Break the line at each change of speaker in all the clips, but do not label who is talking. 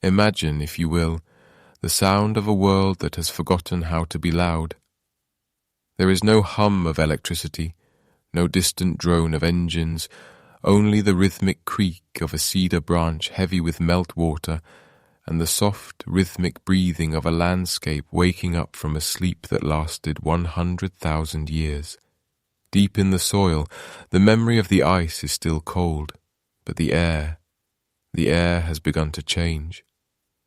Imagine, if you will, the sound of a world that has forgotten how to be loud. There is no hum of electricity, no distant drone of engines, only the rhythmic creak of a cedar branch heavy with meltwater and the soft, rhythmic breathing of a landscape waking up from a sleep that lasted 100,000 years. Deep in the soil, the memory of the ice is still cold, but the air has begun to change.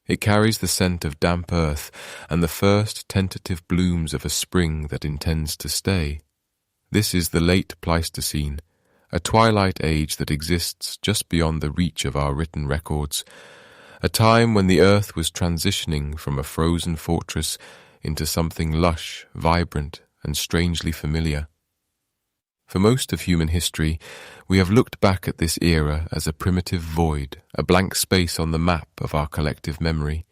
It carries the scent of damp earth and the first tentative blooms of a spring that intends to stay. This is the late Pleistocene, a twilight age that exists just beyond the reach of our written records, a time when the earth was transitioning from a frozen fortress into something lush, vibrant, and strangely familiar. For most of human history, we have looked back at this era as a primitive void, a blank space on the map of our collective memory.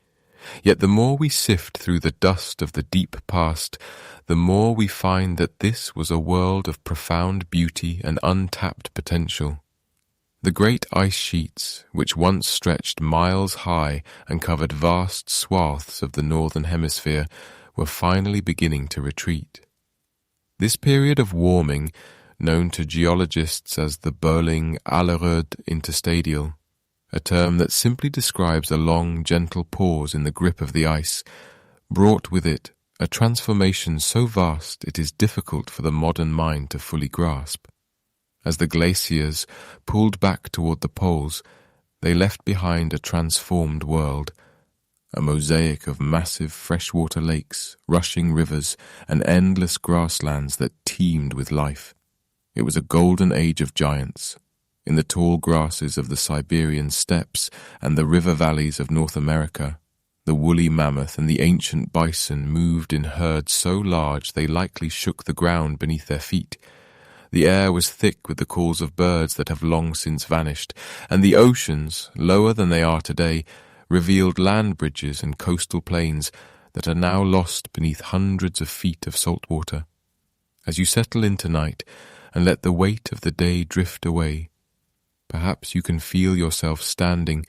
Yet the more we sift through the dust of the deep past, the more we find that this was a world of profound beauty and untapped potential. The great ice sheets, which once stretched miles high and covered vast swaths of the northern hemisphere, were finally beginning to retreat. This period of warming, known to geologists as the Berling-Alleröd interstadial, a term that simply describes a long, gentle pause in the grip of the ice, brought with it a transformation so vast it is difficult for the modern mind to fully grasp. As the glaciers pulled back toward the poles, they left behind a transformed world, a mosaic of massive freshwater lakes, rushing rivers, and endless grasslands that teemed with life. It was a golden age of giants. In the tall grasses of the Siberian steppes and the river valleys of North America, the woolly mammoth and the ancient bison moved in herds so large they likely shook the ground beneath their feet. The air was thick with the calls of birds that have long since vanished, and the oceans, lower than they are today, revealed land bridges and coastal plains that are now lost beneath hundreds of feet of salt water. As you settle in tonight and let the weight of the day drift away, perhaps you can feel yourself standing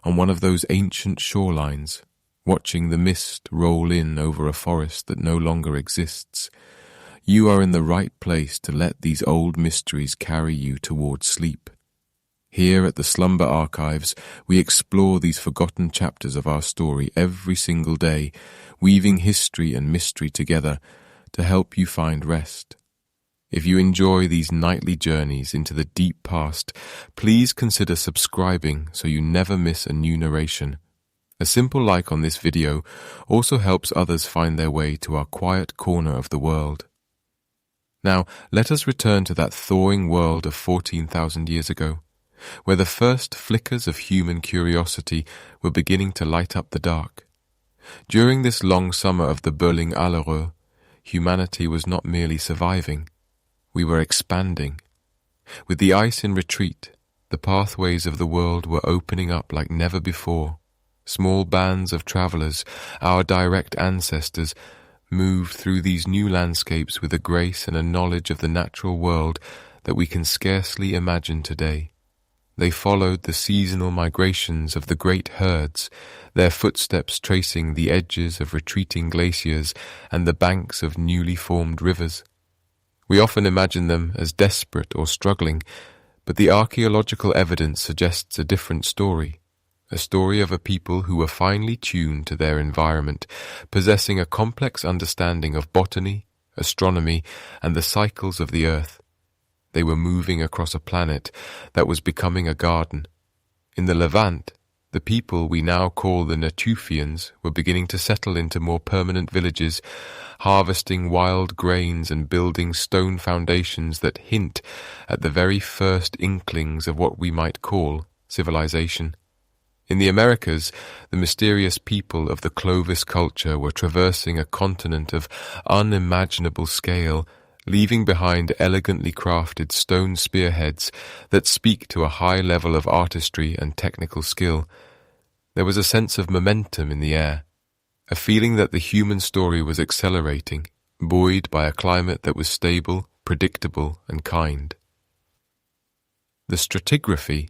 on one of those ancient shorelines, watching the mist roll in over a forest that no longer exists. You are in the right place to let these old mysteries carry you toward sleep. Here at the Slumber Archives, we explore these forgotten chapters of our story every single day, weaving history and mystery together to help you find rest. If you enjoy these nightly journeys into the deep past, please consider subscribing so you never miss a new narration. A simple like on this video also helps others find their way to our quiet corner of the world. Now, let us return to that thawing world of 14,000 years ago, where the first flickers of human curiosity were beginning to light up the dark. During this long summer of the Berling-Alleröd, humanity was not merely surviving, we were expanding. With the ice in retreat, the pathways of the world were opening up like never before. Small bands of travelers, our direct ancestors, moved through these new landscapes with a grace and a knowledge of the natural world that we can scarcely imagine today. They followed the seasonal migrations of the great herds, their footsteps tracing the edges of retreating glaciers and the banks of newly formed rivers. We often imagine them as desperate or struggling, but the archaeological evidence suggests a different story. A story of a people who were finely tuned to their environment, possessing a complex understanding of botany, astronomy, and the cycles of the earth. They were moving across a planet that was becoming a garden. In the Levant, the people we now call the Natufians were beginning to settle into more permanent villages, harvesting wild grains and building stone foundations that hint at the very first inklings of what we might call civilization. In the Americas, the mysterious people of the Clovis culture were traversing a continent of unimaginable scale, leaving behind elegantly crafted stone spearheads that speak to a high level of artistry and technical skill. There was a sense of momentum in the air, a feeling that the human story was accelerating, buoyed by a climate that was stable, predictable, and kind. The stratigraphy,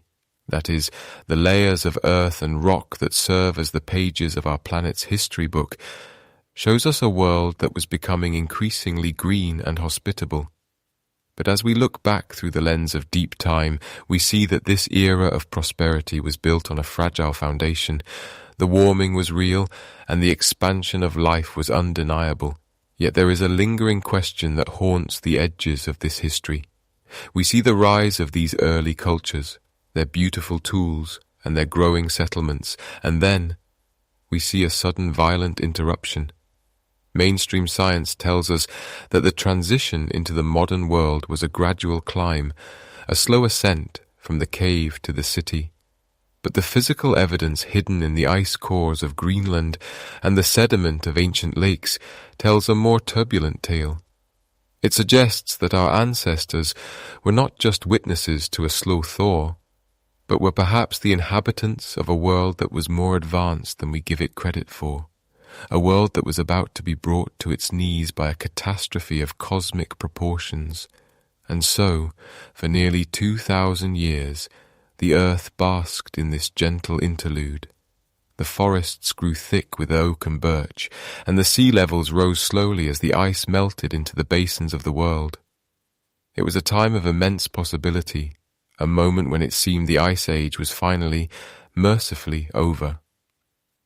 that is, the layers of earth and rock that serve as the pages of our planet's history book, shows us a world that was becoming increasingly green and hospitable. But as we look back through the lens of deep time, we see that this era of prosperity was built on a fragile foundation. The warming was real, and the expansion of life was undeniable. Yet there is a lingering question that haunts the edges of this history. We see the rise of these early cultures, their beautiful tools, and their growing settlements, and then we see a sudden violent interruption. Mainstream science tells us that the transition into the modern world was a gradual climb, a slow ascent from the cave to the city. But the physical evidence hidden in the ice cores of Greenland and the sediment of ancient lakes tells a more turbulent tale. It suggests that our ancestors were not just witnesses to a slow thaw, but were perhaps the inhabitants of a world that was more advanced than we give it credit for, a world that was about to be brought to its knees by a catastrophe of cosmic proportions. And so, for nearly 2,000 years, the earth basked in this gentle interlude. The forests grew thick with oak and birch, and the sea levels rose slowly as the ice melted into the basins of the world. It was a time of immense possibility, a moment when it seemed the Ice Age was finally, mercifully over.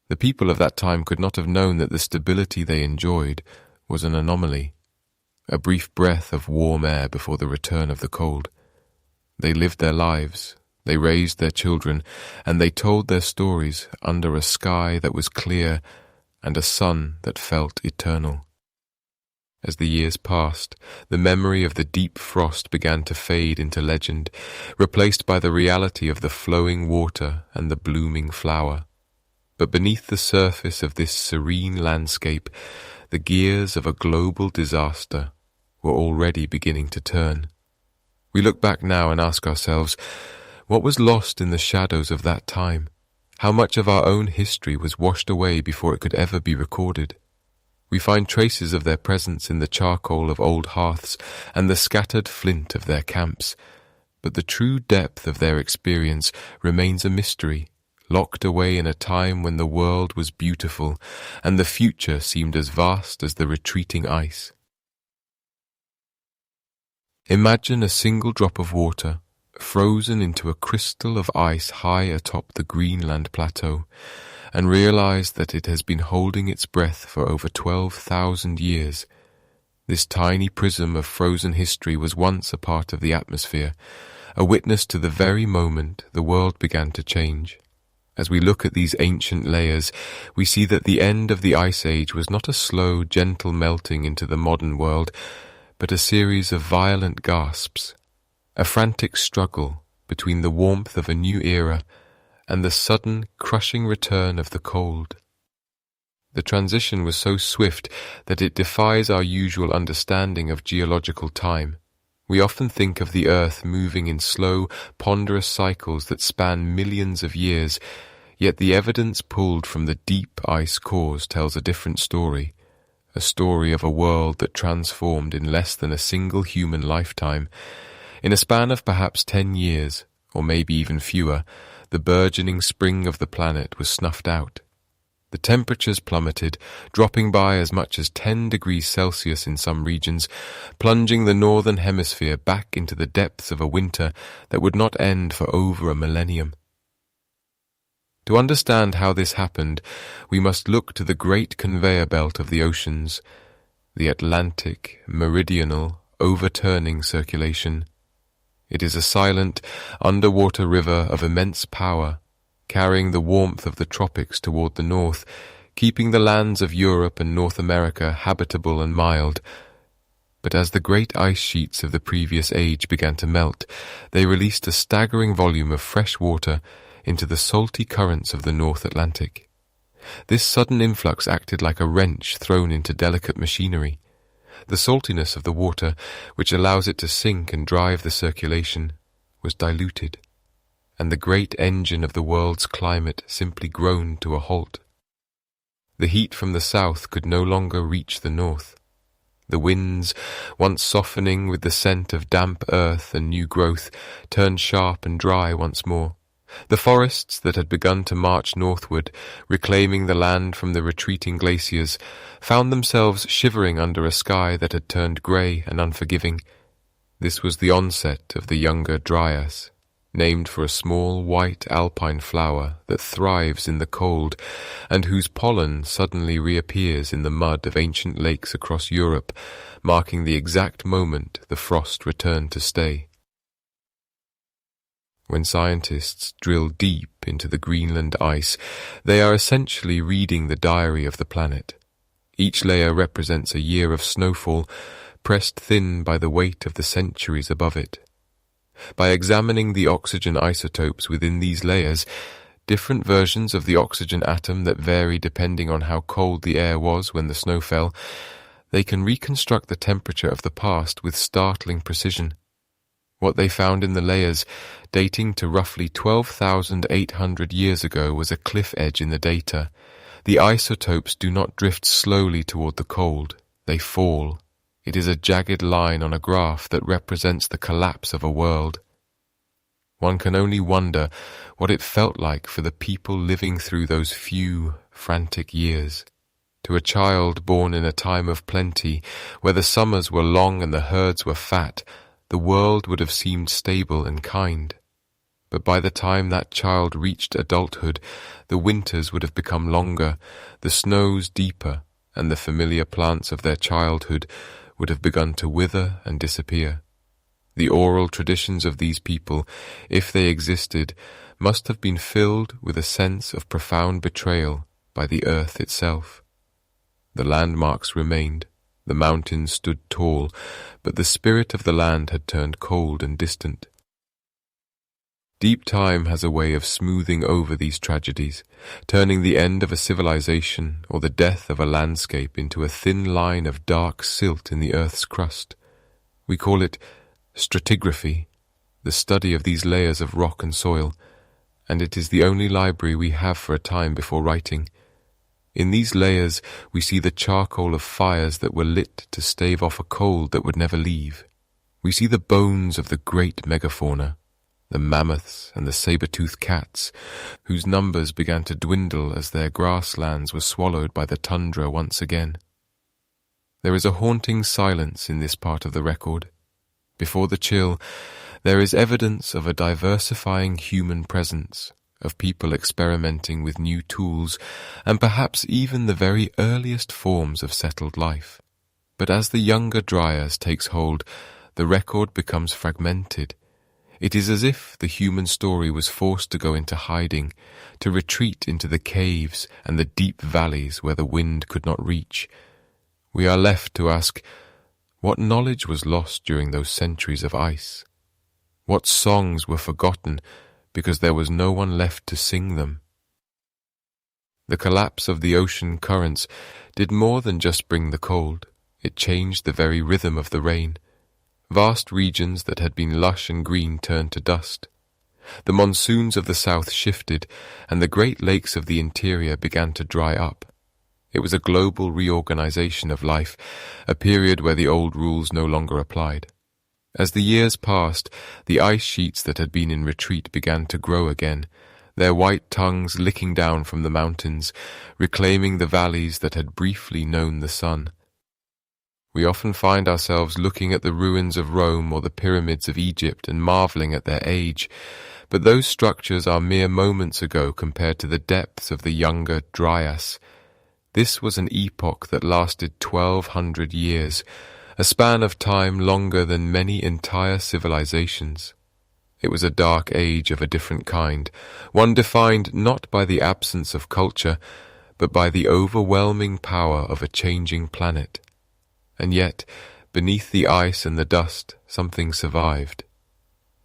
The people of that time could not have known that the stability they enjoyed was an anomaly, a brief breath of warm air before the return of the cold. They lived their lives, they raised their children, and they told their stories under a sky that was clear and a sun that felt eternal. As the years passed, the memory of the deep frost began to fade into legend, replaced by the reality of the flowing water and the blooming flower. But beneath the surface of this serene landscape, the gears of a global disaster were already beginning to turn. We look back now and ask ourselves, what was lost in the shadows of that time? How much of our own history was washed away before it could ever be recorded? We find traces of their presence in the charcoal of old hearths and the scattered flint of their camps, but the true depth of their experience remains a mystery, locked away in a time when the world was beautiful and the future seemed as vast as the retreating ice. Imagine a single drop of water, frozen into a crystal of ice high atop the Greenland plateau, and realize that it has been holding its breath for over 12,000 years. This tiny prism of frozen history was once a part of the atmosphere, a witness to the very moment the world began to change. As we look at these ancient layers, we see that the end of the Ice Age was not a slow, gentle melting into the modern world, but a series of violent gasps, a frantic struggle between the warmth of a new era and the sudden, crushing return of the cold. The transition was so swift that it defies our usual understanding of geological time. We often think of the Earth moving in slow, ponderous cycles that span millions of years, yet the evidence pulled from the deep ice cores tells a different story, a story of a world that transformed in less than a single human lifetime. In a span of perhaps 10 years, or maybe even fewer, the burgeoning spring of the planet was snuffed out. The temperatures plummeted, dropping by as much as 10 degrees Celsius in some regions, plunging the northern hemisphere back into the depths of a winter that would not end for over a millennium. To understand how this happened, we must look to the great conveyor belt of the oceans, the Atlantic, meridional, overturning circulation. It is a silent, underwater river of immense power, carrying the warmth of the tropics toward the north, keeping the lands of Europe and North America habitable and mild. But as the great ice sheets of the previous age began to melt, they released a staggering volume of fresh water into the salty currents of the North Atlantic. This sudden influx acted like a wrench thrown into delicate machinery. The saltiness of the water, which allows it to sink and drive the circulation, was diluted, and the great engine of the world's climate simply groaned to a halt. The heat from the south could no longer reach the north. The winds, once softening with the scent of damp earth and new growth, turned sharp and dry once more. The forests that had begun to march northward, reclaiming the land from the retreating glaciers, found themselves shivering under a sky that had turned grey and unforgiving. This was the onset of the younger Dryas, named for a small white alpine flower that thrives in the cold and whose pollen suddenly reappears in the mud of ancient lakes across Europe, marking the exact moment the frost returned to stay. When scientists drill deep into the Greenland ice, they are essentially reading the diary of the planet. Each layer represents a year of snowfall, pressed thin by the weight of the centuries above it. By examining the oxygen isotopes within these layers, different versions of the oxygen atom that vary depending on how cold the air was when the snow fell, they can reconstruct the temperature of the past with startling precision. What they found in the layers, dating to roughly 12,800 years ago, was a cliff edge in the data. The isotopes do not drift slowly toward the cold, they fall. It is a jagged line on a graph that represents the collapse of a world. One can only wonder what it felt like for the people living through those few, frantic years. To a child born in a time of plenty, where the summers were long and the herds were fat, the world would have seemed stable and kind. But by the time that child reached adulthood, the winters would have become longer, the snows deeper, and the familiar plants of their childhood would have begun to wither and disappear. The oral traditions of these people, if they existed, must have been filled with a sense of profound betrayal by the earth itself. The landmarks remained, the mountains stood tall, but the spirit of the land had turned cold and distant. Deep time has a way of smoothing over these tragedies, turning the end of a civilization or the death of a landscape into a thin line of dark silt in the earth's crust. We call it stratigraphy, the study of these layers of rock and soil, and it is the only library we have for a time before writing. In these layers we see the charcoal of fires that were lit to stave off a cold that would never leave. We see the bones of the great megafauna, the mammoths and the saber-toothed cats, whose numbers began to dwindle as their grasslands were swallowed by the tundra once again. There is a haunting silence in this part of the record. Before the chill, there is evidence of a diversifying human presence, of people experimenting with new tools, and perhaps even the very earliest forms of settled life. But as the younger Dryas takes hold, the record becomes fragmented. It is as if the human story was forced to go into hiding, to retreat into the caves and the deep valleys where the wind could not reach. We are left to ask, what knowledge was lost during those centuries of ice? What songs were forgotten because there was no one left to sing them? The collapse of the ocean currents did more than just bring the cold. It changed the very rhythm of the rain. Vast regions that had been lush and green turned to dust. The monsoons of the south shifted, and the great lakes of the interior began to dry up. It was a global reorganization of life, a period where the old rules no longer applied. As the years passed, the ice sheets that had been in retreat began to grow again, their white tongues licking down from the mountains, reclaiming the valleys that had briefly known the sun. We often find ourselves looking at the ruins of Rome or the pyramids of Egypt and marveling at their age, but those structures are mere moments ago compared to the depths of the younger Dryas. This was an epoch that lasted 1,200 years, a span of time longer than many entire civilizations. It was a dark age of a different kind, one defined not by the absence of culture, but by the overwhelming power of a changing planet. And yet, beneath the ice and the dust, something survived.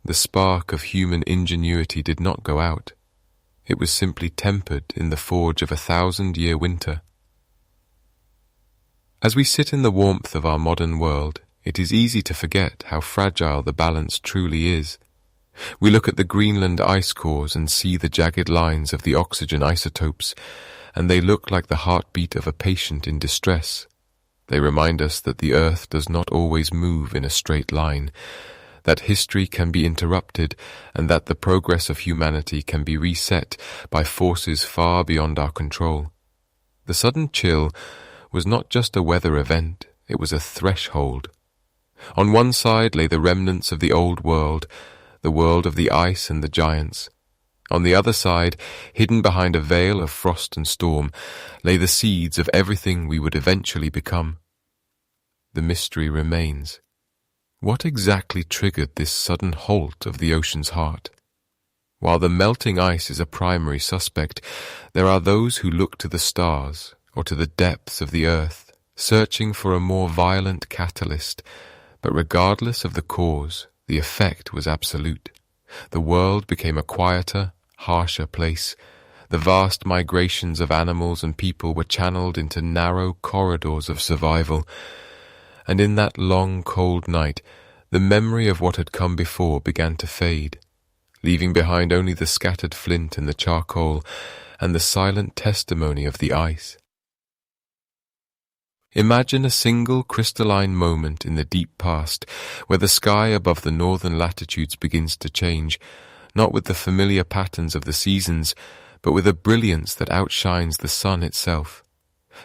The spark of human ingenuity did not go out. It was simply tempered in the forge of 1,000-year winter. As we sit in the warmth of our modern world, it is easy to forget how fragile the balance truly is. We look at the Greenland ice cores and see the jagged lines of the oxygen isotopes, and they look like the heartbeat of a patient in distress. They remind us that the earth does not always move in a straight line. that history can be interrupted, and that the progress of humanity can be reset by forces far beyond our control. The sudden chill was not just a weather event, it was a threshold. On one side lay the remnants of the old world, the world of the ice and the giants. On the other side, hidden behind a veil of frost and storm, lay the seeds of everything we would eventually become. The mystery remains. What exactly triggered this sudden halt of the ocean's heart? While the melting ice is a primary suspect, there are those who look to the stars or to the depths of the earth, searching for a more violent catalyst. But regardless of the cause, the effect was absolute. The world became a quieter, harsher place. The vast migrations of animals and people were channeled into narrow corridors of survival. And in that long, cold night, the memory of what had come before began to fade, leaving behind only the scattered flint and the charcoal, and the silent testimony of the ice. Imagine a single crystalline moment in the deep past, where the sky above the northern latitudes begins to change, not with the familiar patterns of the seasons, but with a brilliance that outshines the sun itself.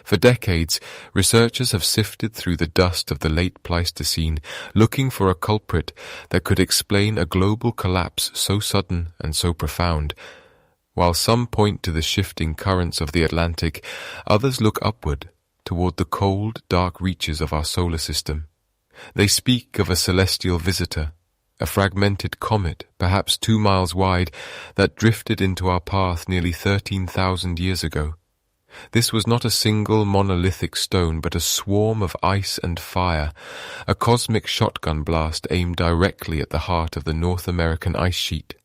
For decades, researchers have sifted through the dust of the late Pleistocene, looking for a culprit that could explain a global collapse so sudden and so profound. While some point to the shifting currents of the Atlantic, others look upward, toward the cold, dark reaches of our solar system. They speak of a celestial visitor, a fragmented comet, perhaps 2 miles wide, that drifted into our path nearly 13,000 years ago. This was not a single monolithic stone, but a swarm of ice and fire, a cosmic shotgun blast aimed directly at the heart of the North American ice sheet.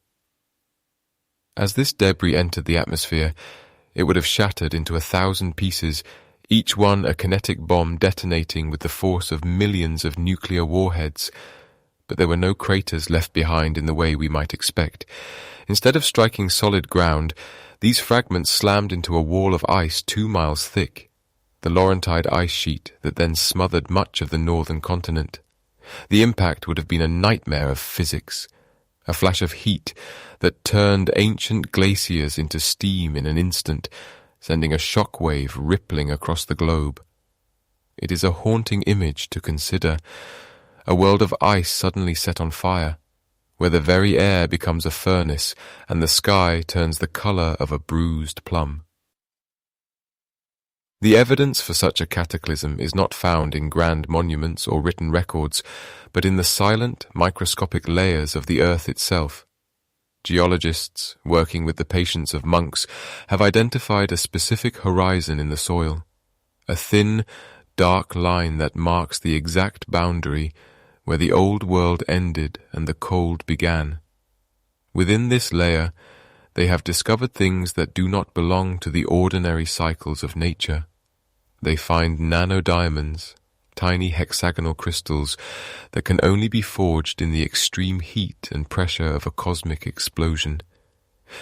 As this debris entered the atmosphere, it would have shattered into 1,000 pieces, each one a kinetic bomb detonating with the force of millions of nuclear warheads. But there were no craters left behind in the way we might expect. Instead of striking solid ground, these fragments slammed into a wall of ice 2 miles thick, the Laurentide ice sheet that then smothered much of the northern continent. The impact would have been a nightmare of physics, a flash of heat that turned ancient glaciers into steam in an instant, sending a shock wave rippling across the globe. It is a haunting image to consider, a world of ice suddenly set on fire, where the very air becomes a furnace and the sky turns the color of a bruised plum. The evidence for such a cataclysm is not found in grand monuments or written records, but in the silent, microscopic layers of the earth itself. Geologists, working with the patience of monks, have identified a specific horizon in the soil, a thin, dark line that marks the exact boundary where the old world ended and the cold began. Within this layer, they have discovered things that do not belong to the ordinary cycles of nature. They find nanodiamonds, tiny hexagonal crystals that can only be forged in the extreme heat and pressure of a cosmic explosion.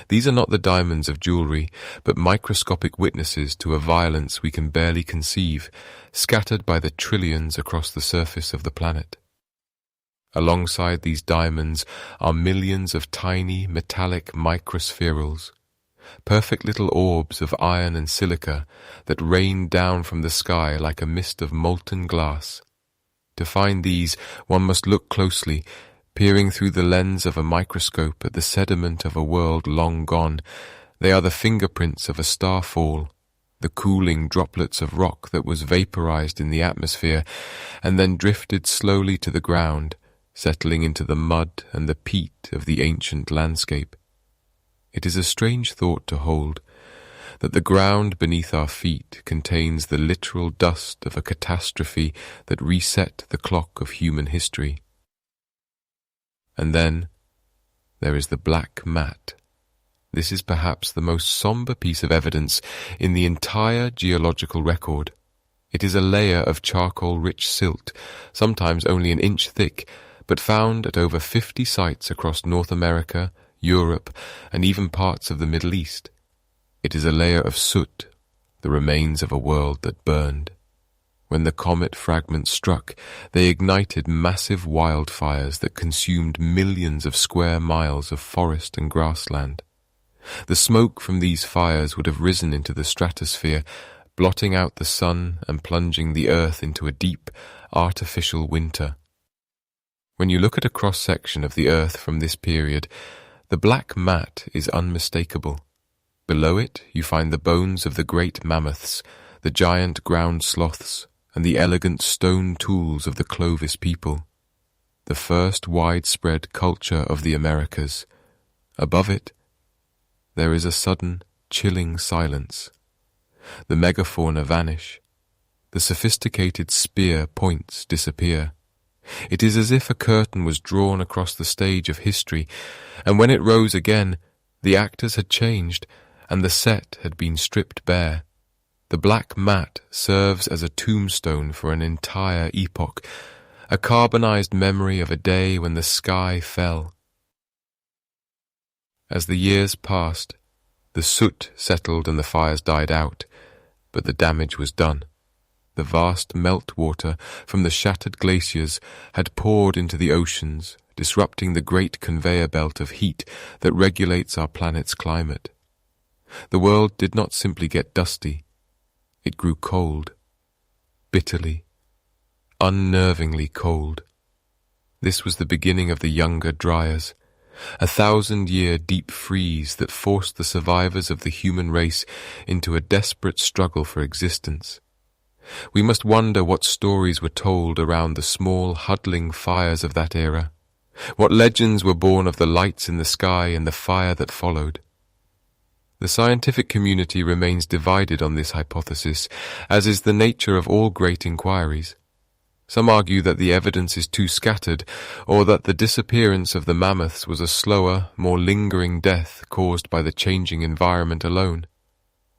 These are not the diamonds of jewelry, but microscopic witnesses to a violence we can barely conceive, scattered by the trillions across the surface of the planet. Alongside these diamonds are millions of tiny metallic microspherules, perfect little orbs of iron and silica that rain down from the sky like a mist of molten glass. To find these, one must look closely, peering through the lens of a microscope at the sediment of a world long gone. They are the fingerprints of a starfall, the cooling droplets of rock that was vaporized in the atmosphere and then drifted slowly to the ground, settling into the mud and the peat of the ancient landscape. It is a strange thought to hold, that the ground beneath our feet contains the literal dust of a catastrophe that reset the clock of human history. And then there is the black mat. This is perhaps the most somber piece of evidence in the entire geological record. It is a layer of charcoal-rich silt, sometimes only an inch thick, but found at over 50 sites across North America, Europe, and even parts of the Middle East. It is a layer of soot, the remains of a world that burned. When the comet fragments struck, they ignited massive wildfires that consumed millions of square miles of forest and grassland. The smoke from these fires would have risen into the stratosphere, blotting out the sun and plunging the earth into a deep, artificial winter. When you look at a cross-section of the earth from this period, the black mat is unmistakable. Below it you find the bones of the great mammoths, the giant ground sloths, and the elegant stone tools of the Clovis people, the first widespread culture of the Americas. Above it, there is a sudden, chilling silence. The megafauna vanish. The sophisticated spear points disappear. It is as if a curtain was drawn across the stage of history, and when it rose again, the actors had changed, and the set had been stripped bare. The black mat serves as a tombstone for an entire epoch, a carbonized memory of a day when the sky fell. As the years passed, the soot settled and the fires died out, but the damage was done. The vast meltwater from the shattered glaciers had poured into the oceans, disrupting the great conveyor belt of heat that regulates our planet's climate. The world did not simply get dusty. It grew cold, bitterly, unnervingly cold. This was the beginning of the younger Dryas, a 1,000-year deep freeze that forced the survivors of the human race into a desperate struggle for existence. We must wonder what stories were told around the small, huddling fires of that era, what legends were born of the lights in the sky and the fire that followed. The scientific community remains divided on this hypothesis, as is the nature of all great inquiries. Some argue that the evidence is too scattered, or that the disappearance of the mammoths was a slower, more lingering death caused by the changing environment alone.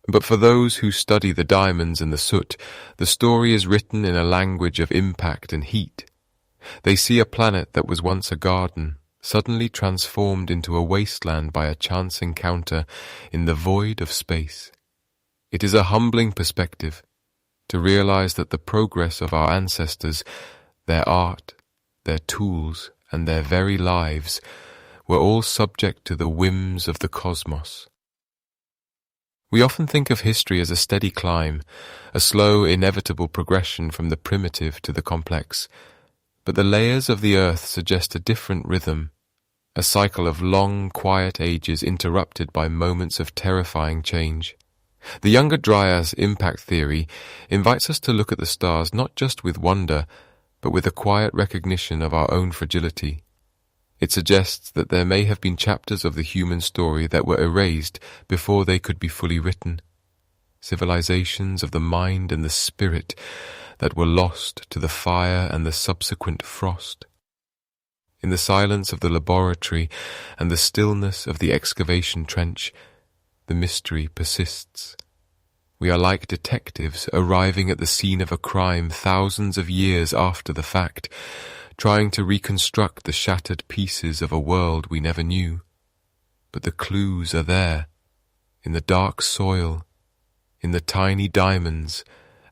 But for those who study the diamonds and the soot, the story is written in a language of impact and heat. They see a planet that was once a garden, suddenly transformed into a wasteland by a chance encounter in the void of space. It is a humbling perspective to realize that the progress of our ancestors, their art, their tools, and their very lives were all subject to the whims of the cosmos. We often think of history as a steady climb, a slow, inevitable progression from the primitive to the complex, but the layers of the earth suggest a different rhythm, a cycle of long, quiet ages interrupted by moments of terrifying change. The younger Dryas impact theory invites us to look at the stars not just with wonder, but with a quiet recognition of our own fragility. It suggests that there may have been chapters of the human story that were erased before they could be fully written, civilizations of the mind and the spirit that were lost to the fire and the subsequent frost. In the silence of the laboratory and the stillness of the excavation trench, the mystery persists. We are like detectives arriving at the scene of a crime thousands of years after the fact, trying to reconstruct the shattered pieces of a world we never knew. But the clues are there, in the dark soil, in the tiny diamonds,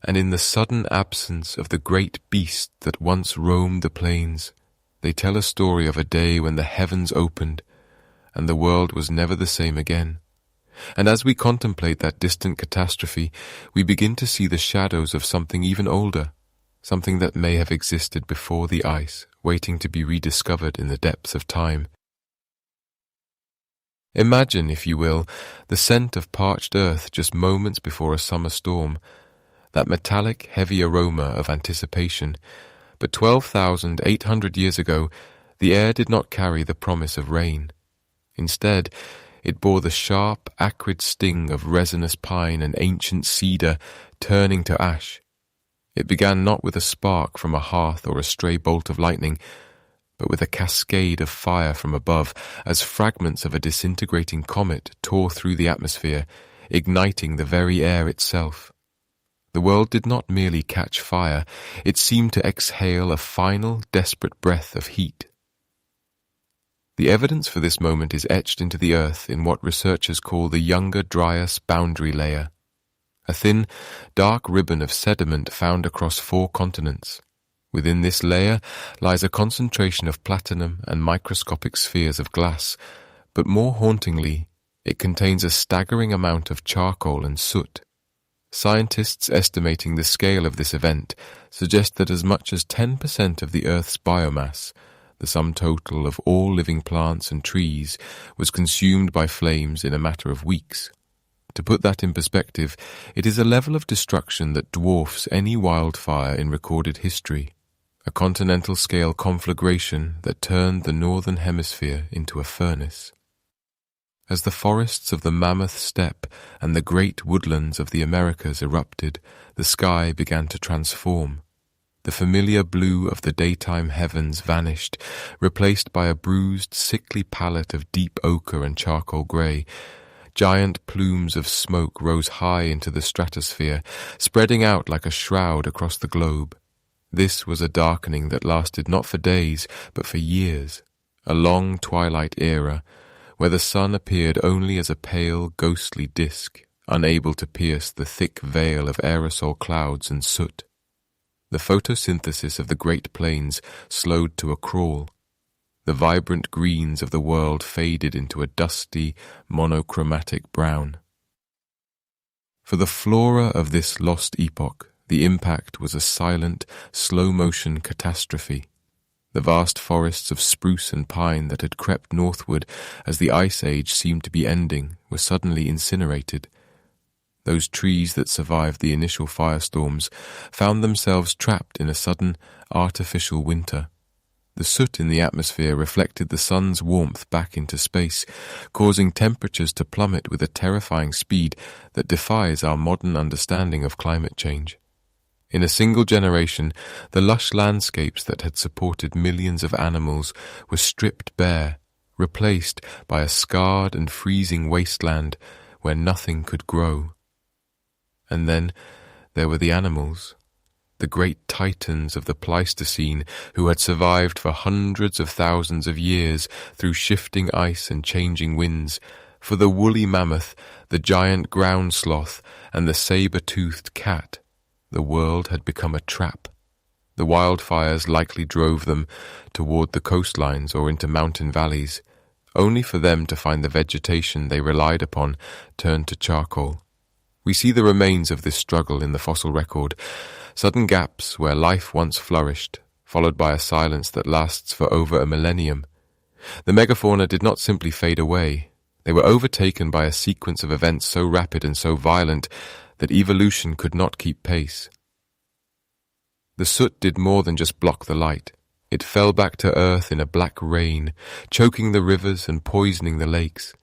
and in the sudden absence of the great beast that once roamed the plains. They tell a story of a day when the heavens opened, and the world was never the same again. And as we contemplate that distant catastrophe, we begin to see the shadows of something even older, something that may have existed before the ice, waiting to be rediscovered in the depths of time. Imagine, if you will, the scent of parched earth just moments before a summer storm, that metallic, heavy aroma of anticipation. But 12,800 years ago, the air did not carry the promise of rain. Instead, it bore the sharp, acrid sting of resinous pine and ancient cedar turning to ash. It began not with a spark from a hearth or a stray bolt of lightning, but with a cascade of fire from above, as fragments of a disintegrating comet tore through the atmosphere, igniting the very air itself. The world did not merely catch fire, it seemed to exhale a final, desperate breath of heat. The evidence for this moment is etched into the earth in what researchers call the younger Dryas boundary layer. a thin, dark ribbon of sediment found across 4 continents. Within this layer lies a concentration of platinum and microscopic spheres of glass, but more hauntingly, it contains a staggering amount of charcoal and soot. Scientists estimating the scale of this event suggest that as much as 10% of the Earth's biomass, the sum total of all living plants and trees, was consumed by flames in a matter of weeks. To put that in perspective, it is a level of destruction that dwarfs any wildfire in recorded history, a continental-scale conflagration that turned the northern hemisphere into a furnace. As the forests of the Mammoth Steppe and the great woodlands of the Americas erupted, the sky began to transform. The familiar blue of the daytime heavens vanished, replaced by a bruised, sickly palette of deep ochre and charcoal grey. Giant plumes of smoke rose high into the stratosphere, spreading out like a shroud across the globe. This was a darkening that lasted not for days, but for years, a long twilight era, where the sun appeared only as a pale, ghostly disk, unable to pierce the thick veil of aerosol clouds and soot. The photosynthesis of the Great Plains slowed to a crawl. The vibrant greens of the world faded into a dusty, monochromatic brown. For the flora of this lost epoch, the impact was a silent, slow-motion catastrophe. The vast forests of spruce and pine that had crept northward as the Ice Age seemed to be ending were suddenly incinerated. Those trees that survived the initial firestorms found themselves trapped in a sudden, artificial winter. The soot in the atmosphere reflected the sun's warmth back into space, causing temperatures to plummet with a terrifying speed that defies our modern understanding of climate change. In a single generation, the lush landscapes that had supported millions of animals were stripped bare, replaced by a scarred and freezing wasteland where nothing could grow. And then there were the animals, the great titans of the Pleistocene who had survived for hundreds of thousands of years through shifting ice and changing winds. For the woolly mammoth, the giant ground sloth, and the saber-toothed cat, the world had become a trap. The wildfires likely drove them toward the coastlines or into mountain valleys, only for them to find the vegetation they relied upon turned to charcoal. We see the remains of this struggle in the fossil record, sudden gaps where life once flourished, followed by a silence that lasts for over a millennium. The megafauna did not simply fade away. They were overtaken by a sequence of events so rapid and so violent that evolution could not keep pace. The soot did more than just block the light. It fell back to earth in a black rain, choking the rivers and poisoning the lakes.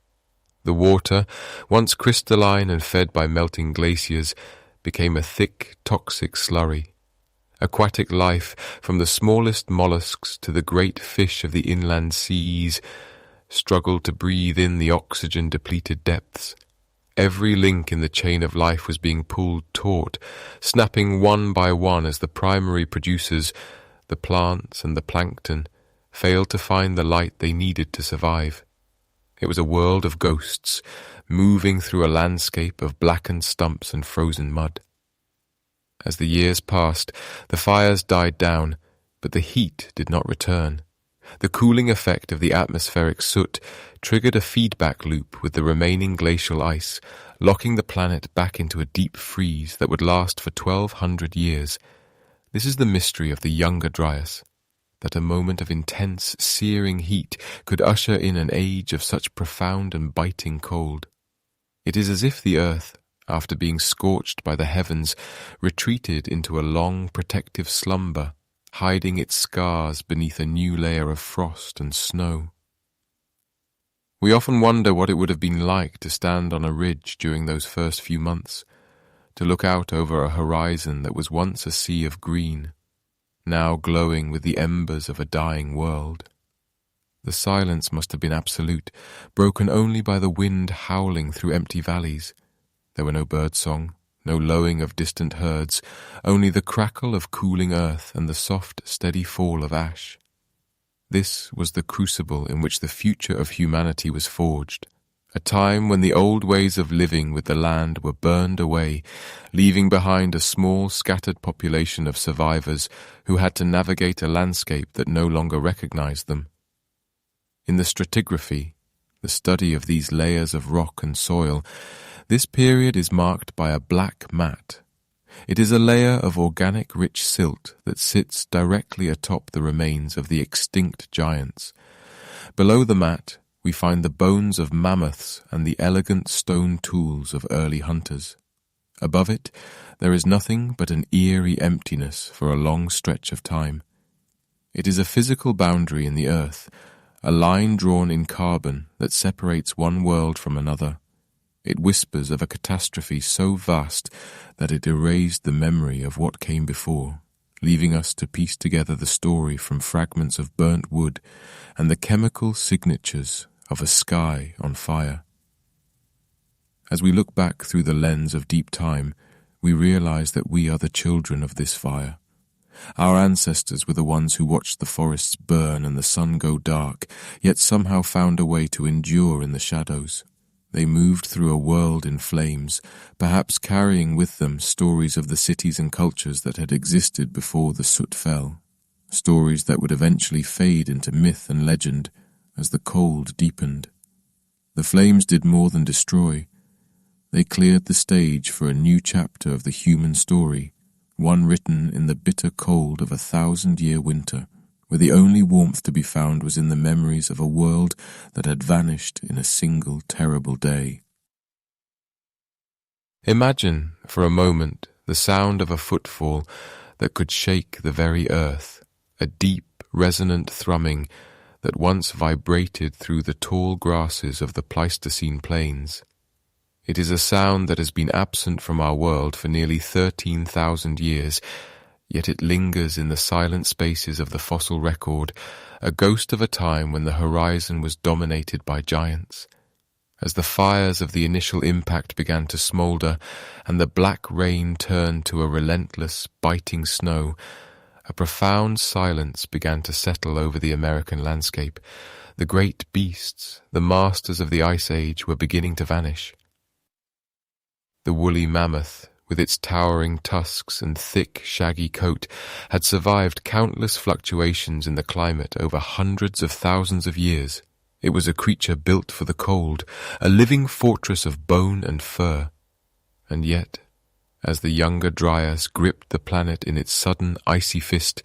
The water, once crystalline and fed by melting glaciers, became a thick, toxic slurry. Aquatic life, from the smallest mollusks to the great fish of the inland seas, struggled to breathe in the oxygen-depleted depths. Every link in the chain of life was being pulled taut, snapping one by one as the primary producers, the plants and the plankton, failed to find the light they needed to survive. It was a world of ghosts, moving through a landscape of blackened stumps and frozen mud. As the years passed, the fires died down, but the heat did not return. The cooling effect of the atmospheric soot triggered a feedback loop with the remaining glacial ice, locking the planet back into a deep freeze that would last for 1,200 years. This is the mystery of the younger Dryas, that a moment of intense, searing heat could usher in an age of such profound and biting cold. It is as if the earth, after being scorched by the heavens, retreated into a long protective slumber, hiding its scars beneath a new layer of frost and snow. We often wonder what it would have been like to stand on a ridge during those first few months, to look out over a horizon that was once a sea of green, now glowing with the embers of a dying world. The silence must have been absolute, broken only by the wind howling through empty valleys. There were no birdsong, no lowing of distant herds, only the crackle of cooling earth and the soft, steady fall of ash. This was the crucible in which the future of humanity was forged, a time when the old ways of living with the land were burned away, leaving behind a small scattered population of survivors who had to navigate a landscape that no longer recognized them. In the stratigraphy, the study of these layers of rock and soil, this period is marked by a black mat. It is a layer of organic rich silt that sits directly atop the remains of the extinct giants. Below the mat, we find the bones of mammoths and the elegant stone tools of early hunters. Above it, there is nothing but an eerie emptiness for a long stretch of time. It is a physical boundary in the earth, a line drawn in carbon that separates one world from another. It whispers of a catastrophe so vast that it erased the memory of what came before, leaving us to piece together the story from fragments of burnt wood and the chemical signatures of a sky on fire. As we look back through the lens of deep time, we realize that we are the children of this fire. Our ancestors were the ones who watched the forests burn and the sun go dark, yet somehow found a way to endure in the shadows. They moved through a world in flames, perhaps carrying with them stories of the cities and cultures that had existed before the soot fell, stories that would eventually fade into myth and legend as the cold deepened. The flames did more than destroy. They cleared the stage for a new chapter of the human story, one written in the bitter cold of a 1,000-year winter, where the only warmth to be found was in the memories of a world that had vanished in a single terrible day. Imagine, for a moment, the sound of a footfall that could shake the very earth, a deep, resonant thrumming that once vibrated through the tall grasses of the Pleistocene plains. It is a sound that has been absent from our world for nearly 13,000 years, yet it lingers in the silent spaces of the fossil record, a ghost of a time when the horizon was dominated by giants. As the fires of the initial impact began to smoulder and the black rain turned to a relentless, biting snow, a profound silence began to settle over the American landscape. The great beasts, the masters of the Ice Age, were beginning to vanish. The woolly mammoth, with its towering tusks and thick, shaggy coat, had survived countless fluctuations in the climate over hundreds of thousands of years. It was a creature built for the cold, a living fortress of bone and fur. And yet, as the younger Dryas gripped the planet in its sudden, icy fist,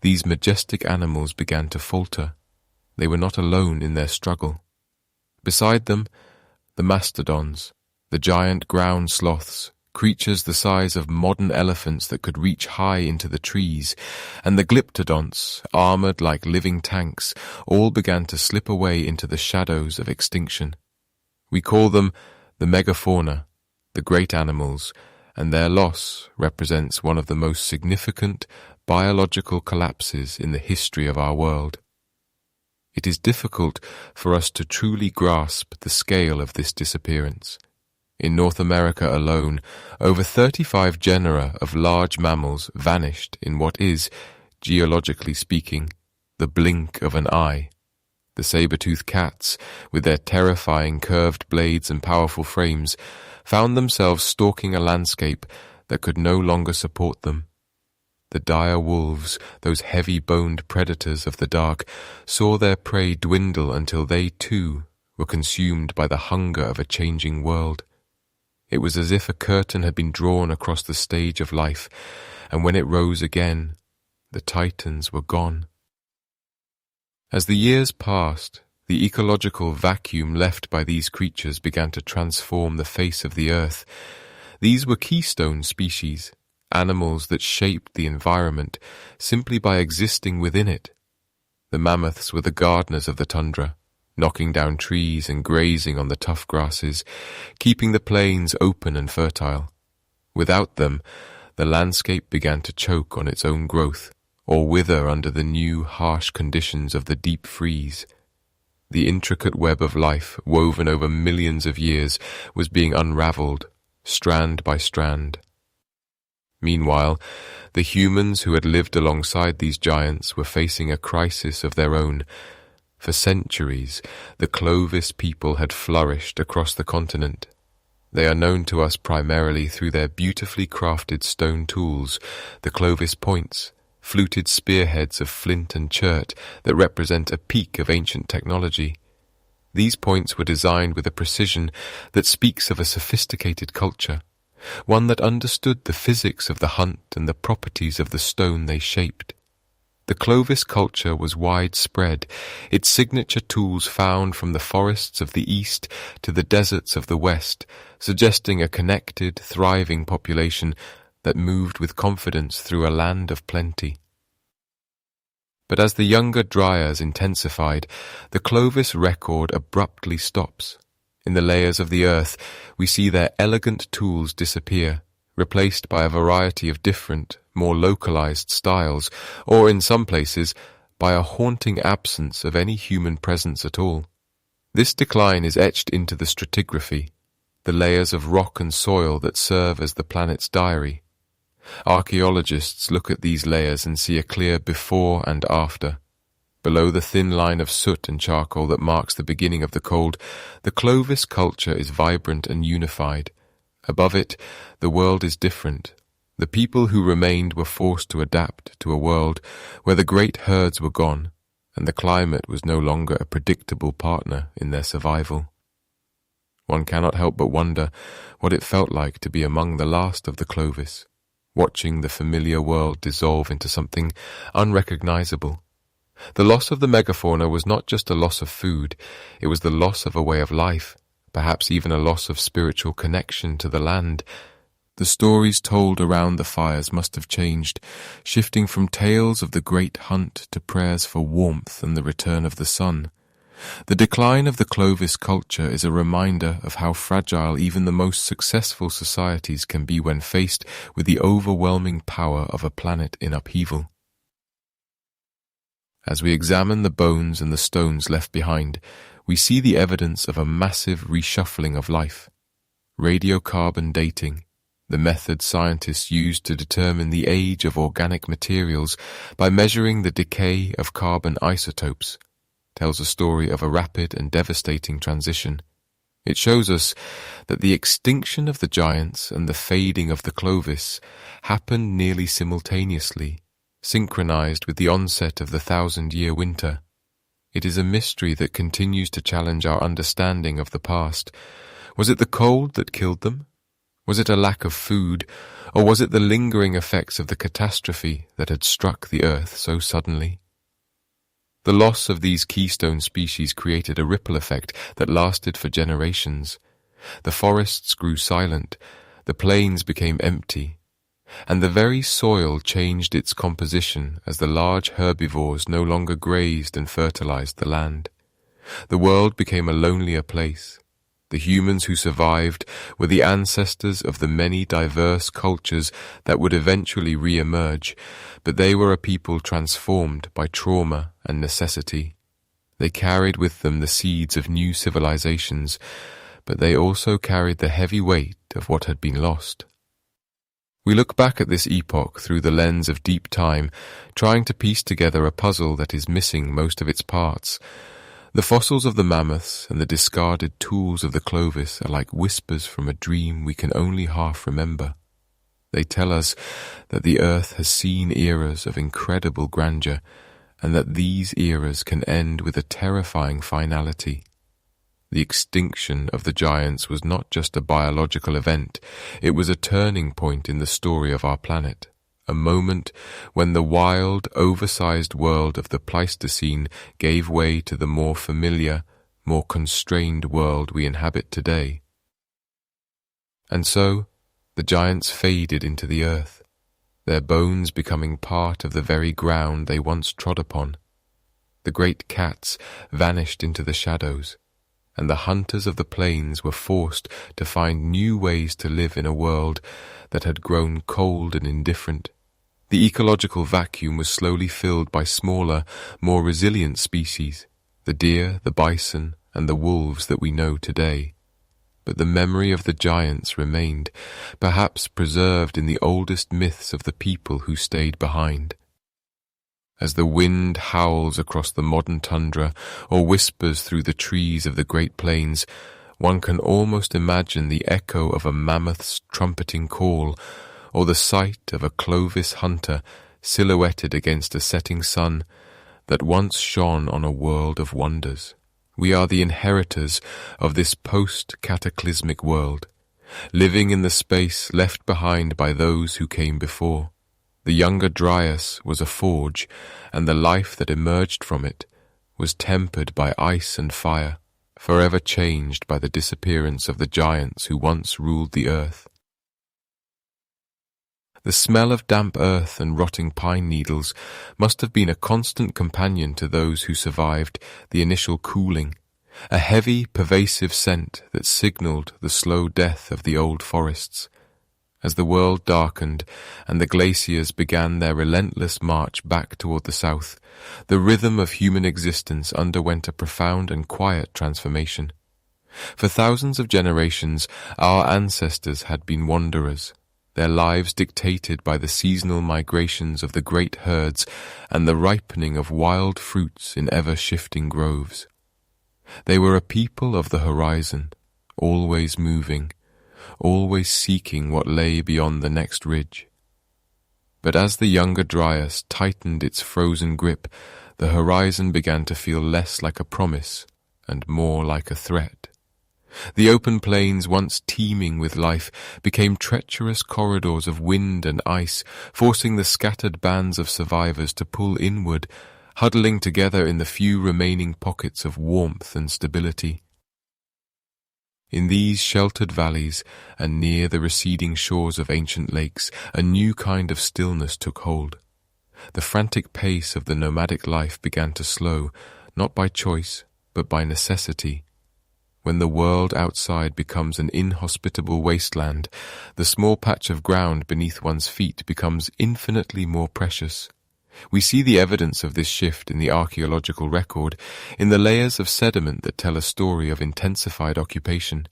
these majestic animals began to falter. They were not alone in their struggle. Beside them, the mastodons, the giant ground sloths, creatures the size of modern elephants that could reach high into the trees, and the glyptodonts, armored like living tanks, all began to slip away into the shadows of extinction. We call them the megafauna, the great animals, and their loss represents one of the most significant biological collapses in the history of our world. It is difficult for us to truly grasp the scale of this disappearance. In North America alone, over 35 genera of large mammals vanished in what is, geologically speaking, the blink of an eye. The saber-toothed cats, with their terrifying curved blades and powerful frames, found themselves stalking a landscape that could no longer support them. The dire wolves, those heavy-boned predators of the dark, saw their prey dwindle until they, too, were consumed by the hunger of a changing world. It was as if a curtain had been drawn across the stage of life, and when it rose again, the titans were gone. As the years passed, the ecological vacuum left by these creatures began to transform the face of the earth. These were keystone species, animals that shaped the environment simply by existing within it. The mammoths were the gardeners of the tundra, knocking down trees and grazing on the tough grasses, keeping the plains open and fertile. Without them, the landscape began to choke on its own growth, or wither under the new, harsh conditions of the deep freeze. The intricate web of life, woven over millions of years, was being unraveled, strand by strand. Meanwhile, the humans who had lived alongside these giants were facing a crisis of their own. For centuries, the Clovis people had flourished across the continent. They are known to us primarily through their beautifully crafted stone tools, the Clovis points, fluted spearheads of flint and chert that represent a peak of ancient technology. These points were designed with a precision that speaks of a sophisticated culture, one that understood the physics of the hunt and the properties of the stone they shaped. The Clovis culture was widespread, its signature tools found from the forests of the east to the deserts of the west, suggesting a connected, thriving population that moved with confidence through a land of plenty. But as the younger Dryas intensified, the Clovis record abruptly stops. In the layers of the earth, we see their elegant tools disappear, replaced by a variety of different, more localized styles, or in some places, by a haunting absence of any human presence at all. This decline is etched into the stratigraphy, the layers of rock and soil that serve as the planet's diary. Archaeologists look at these layers and see a clear before and after. Below the thin line of soot and charcoal that marks the beginning of the cold, the Clovis culture is vibrant and unified. Above it, the world is different. The people who remained were forced to adapt to a world where the great herds were gone, and the climate was no longer a predictable partner in their survival. One cannot help but wonder what it felt like to be among the last of the Clovis, watching the familiar world dissolve into something unrecognizable. The loss of the megafauna was not just a loss of food, it was the loss of a way of life, perhaps even a loss of spiritual connection to the land. The stories told around the fires must have changed, shifting from tales of the great hunt to prayers for warmth and the return of the sun. The decline of the Clovis culture is a reminder of how fragile even the most successful societies can be when faced with the overwhelming power of a planet in upheaval. As we examine the bones and the stones left behind, we see the evidence of a massive reshuffling of life. Radiocarbon dating, the method scientists used to determine the age of organic materials by measuring the decay of carbon isotopes, tells a story of a rapid and devastating transition. It shows us that the extinction of the giants and the fading of the Clovis happened nearly simultaneously, synchronized with the onset of the 1,000-year winter. It is a mystery that continues to challenge our understanding of the past. Was it the cold that killed them? Was it a lack of food, or was it the lingering effects of the catastrophe that had struck the earth so suddenly? The loss of these keystone species created a ripple effect that lasted for generations. The forests grew silent, the plains became empty, and the very soil changed its composition as the large herbivores no longer grazed and fertilized the land. The world became a lonelier place. The humans who survived were the ancestors of the many diverse cultures that would eventually re-emerge, but they were a people transformed by trauma and necessity. They carried with them the seeds of new civilizations, but they also carried the heavy weight of what had been lost. We look back at this epoch through the lens of deep time, trying to piece together a puzzle that is missing most of its parts. The fossils of the mammoths and the discarded tools of the Clovis are like whispers from a dream we can only half remember. They tell us that the earth has seen eras of incredible grandeur, and that these eras can end with a terrifying finality. The extinction of the giants was not just a biological event, it was a turning point in the story of our planet, a moment when the wild, oversized world of the Pleistocene gave way to the more familiar, more constrained world we inhabit today. And so, the giants faded into the earth, their bones becoming part of the very ground they once trod upon. The great cats vanished into the shadows, and the hunters of the plains were forced to find new ways to live in a world that had grown cold and indifferent. The ecological vacuum was slowly filled by smaller, more resilient species, the deer, the bison, and the wolves that we know today. But the memory of the giants remained, perhaps preserved in the oldest myths of the people who stayed behind. As the wind howls across the modern tundra or whispers through the trees of the Great Plains, one can almost imagine the echo of a mammoth's trumpeting call, or the sight of a Clovis hunter silhouetted against a setting sun that once shone on a world of wonders. We are the inheritors of this post-cataclysmic world, living in the space left behind by those who came before. The younger Dryas was a forge, and the life that emerged from it was tempered by ice and fire, forever changed by the disappearance of the giants who once ruled the earth. The smell of damp earth and rotting pine needles must have been a constant companion to those who survived the initial cooling, a heavy, pervasive scent that signaled the slow death of the old forests. As the world darkened and the glaciers began their relentless march back toward the south, the rhythm of human existence underwent a profound and quiet transformation. For thousands of generations, our ancestors had been wanderers, their lives dictated by the seasonal migrations of the great herds and the ripening of wild fruits in ever-shifting groves. They were a people of the horizon, always moving, always seeking what lay beyond the next ridge. But as the younger Dryas tightened its frozen grip, the horizon began to feel less like a promise and more like a threat. The open plains, once teeming with life, became treacherous corridors of wind and ice, forcing the scattered bands of survivors to pull inward, huddling together in the few remaining pockets of warmth and stability. In these sheltered valleys, and near the receding shores of ancient lakes, a new kind of stillness took hold. The frantic pace of the nomadic life began to slow, not by choice, but by necessity. When the world outside becomes an inhospitable wasteland, the small patch of ground beneath one's feet becomes infinitely more precious. We see the evidence of this shift in the archaeological record, in the layers of sediment that tell a story of intensified occupation.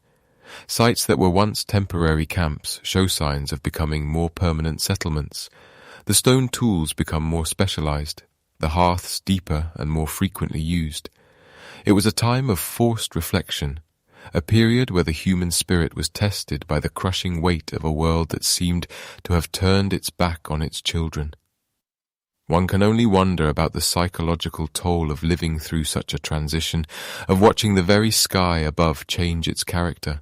Sites that were once temporary camps show signs of becoming more permanent settlements. The stone tools become more specialized, the hearths deeper and more frequently used. It was a time of forced reflection, a period where the human spirit was tested by the crushing weight of a world that seemed to have turned its back on its children. One can only wonder about the psychological toll of living through such a transition, of watching the very sky above change its character.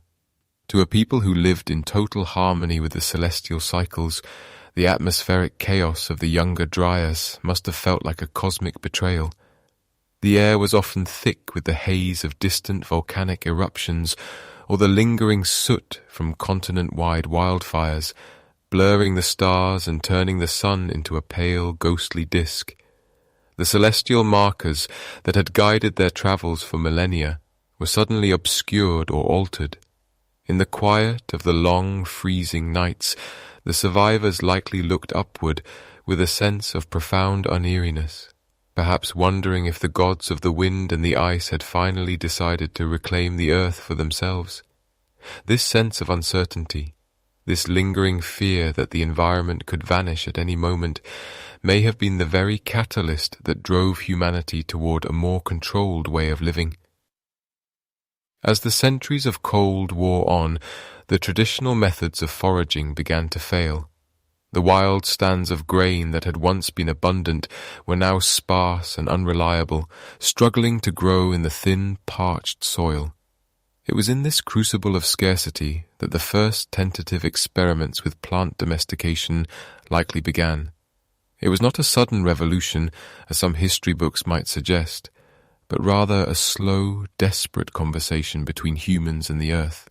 To a people who lived in total harmony with the celestial cycles, the atmospheric chaos of the younger Dryas must have felt like a cosmic betrayal. The air was often thick with the haze of distant volcanic eruptions or the lingering soot from continent-wide wildfires, blurring the stars and turning the sun into a pale, ghostly disk. The celestial markers that had guided their travels for millennia were suddenly obscured or altered. In the quiet of the long, freezing nights, the survivors likely looked upward with a sense of profound uneasiness, perhaps wondering if the gods of the wind and the ice had finally decided to reclaim the earth for themselves. This sense of uncertainty, this lingering fear that the environment could vanish at any moment, may have been the very catalyst that drove humanity toward a more controlled way of living. As the centuries of cold wore on, the traditional methods of foraging began to fail. The wild stands of grain that had once been abundant were now sparse and unreliable, struggling to grow in the thin, parched soil. It was in this crucible of scarcity that the first tentative experiments with plant domestication likely began. It was not a sudden revolution, as some history books might suggest, but rather a slow, desperate conversation between humans and the earth.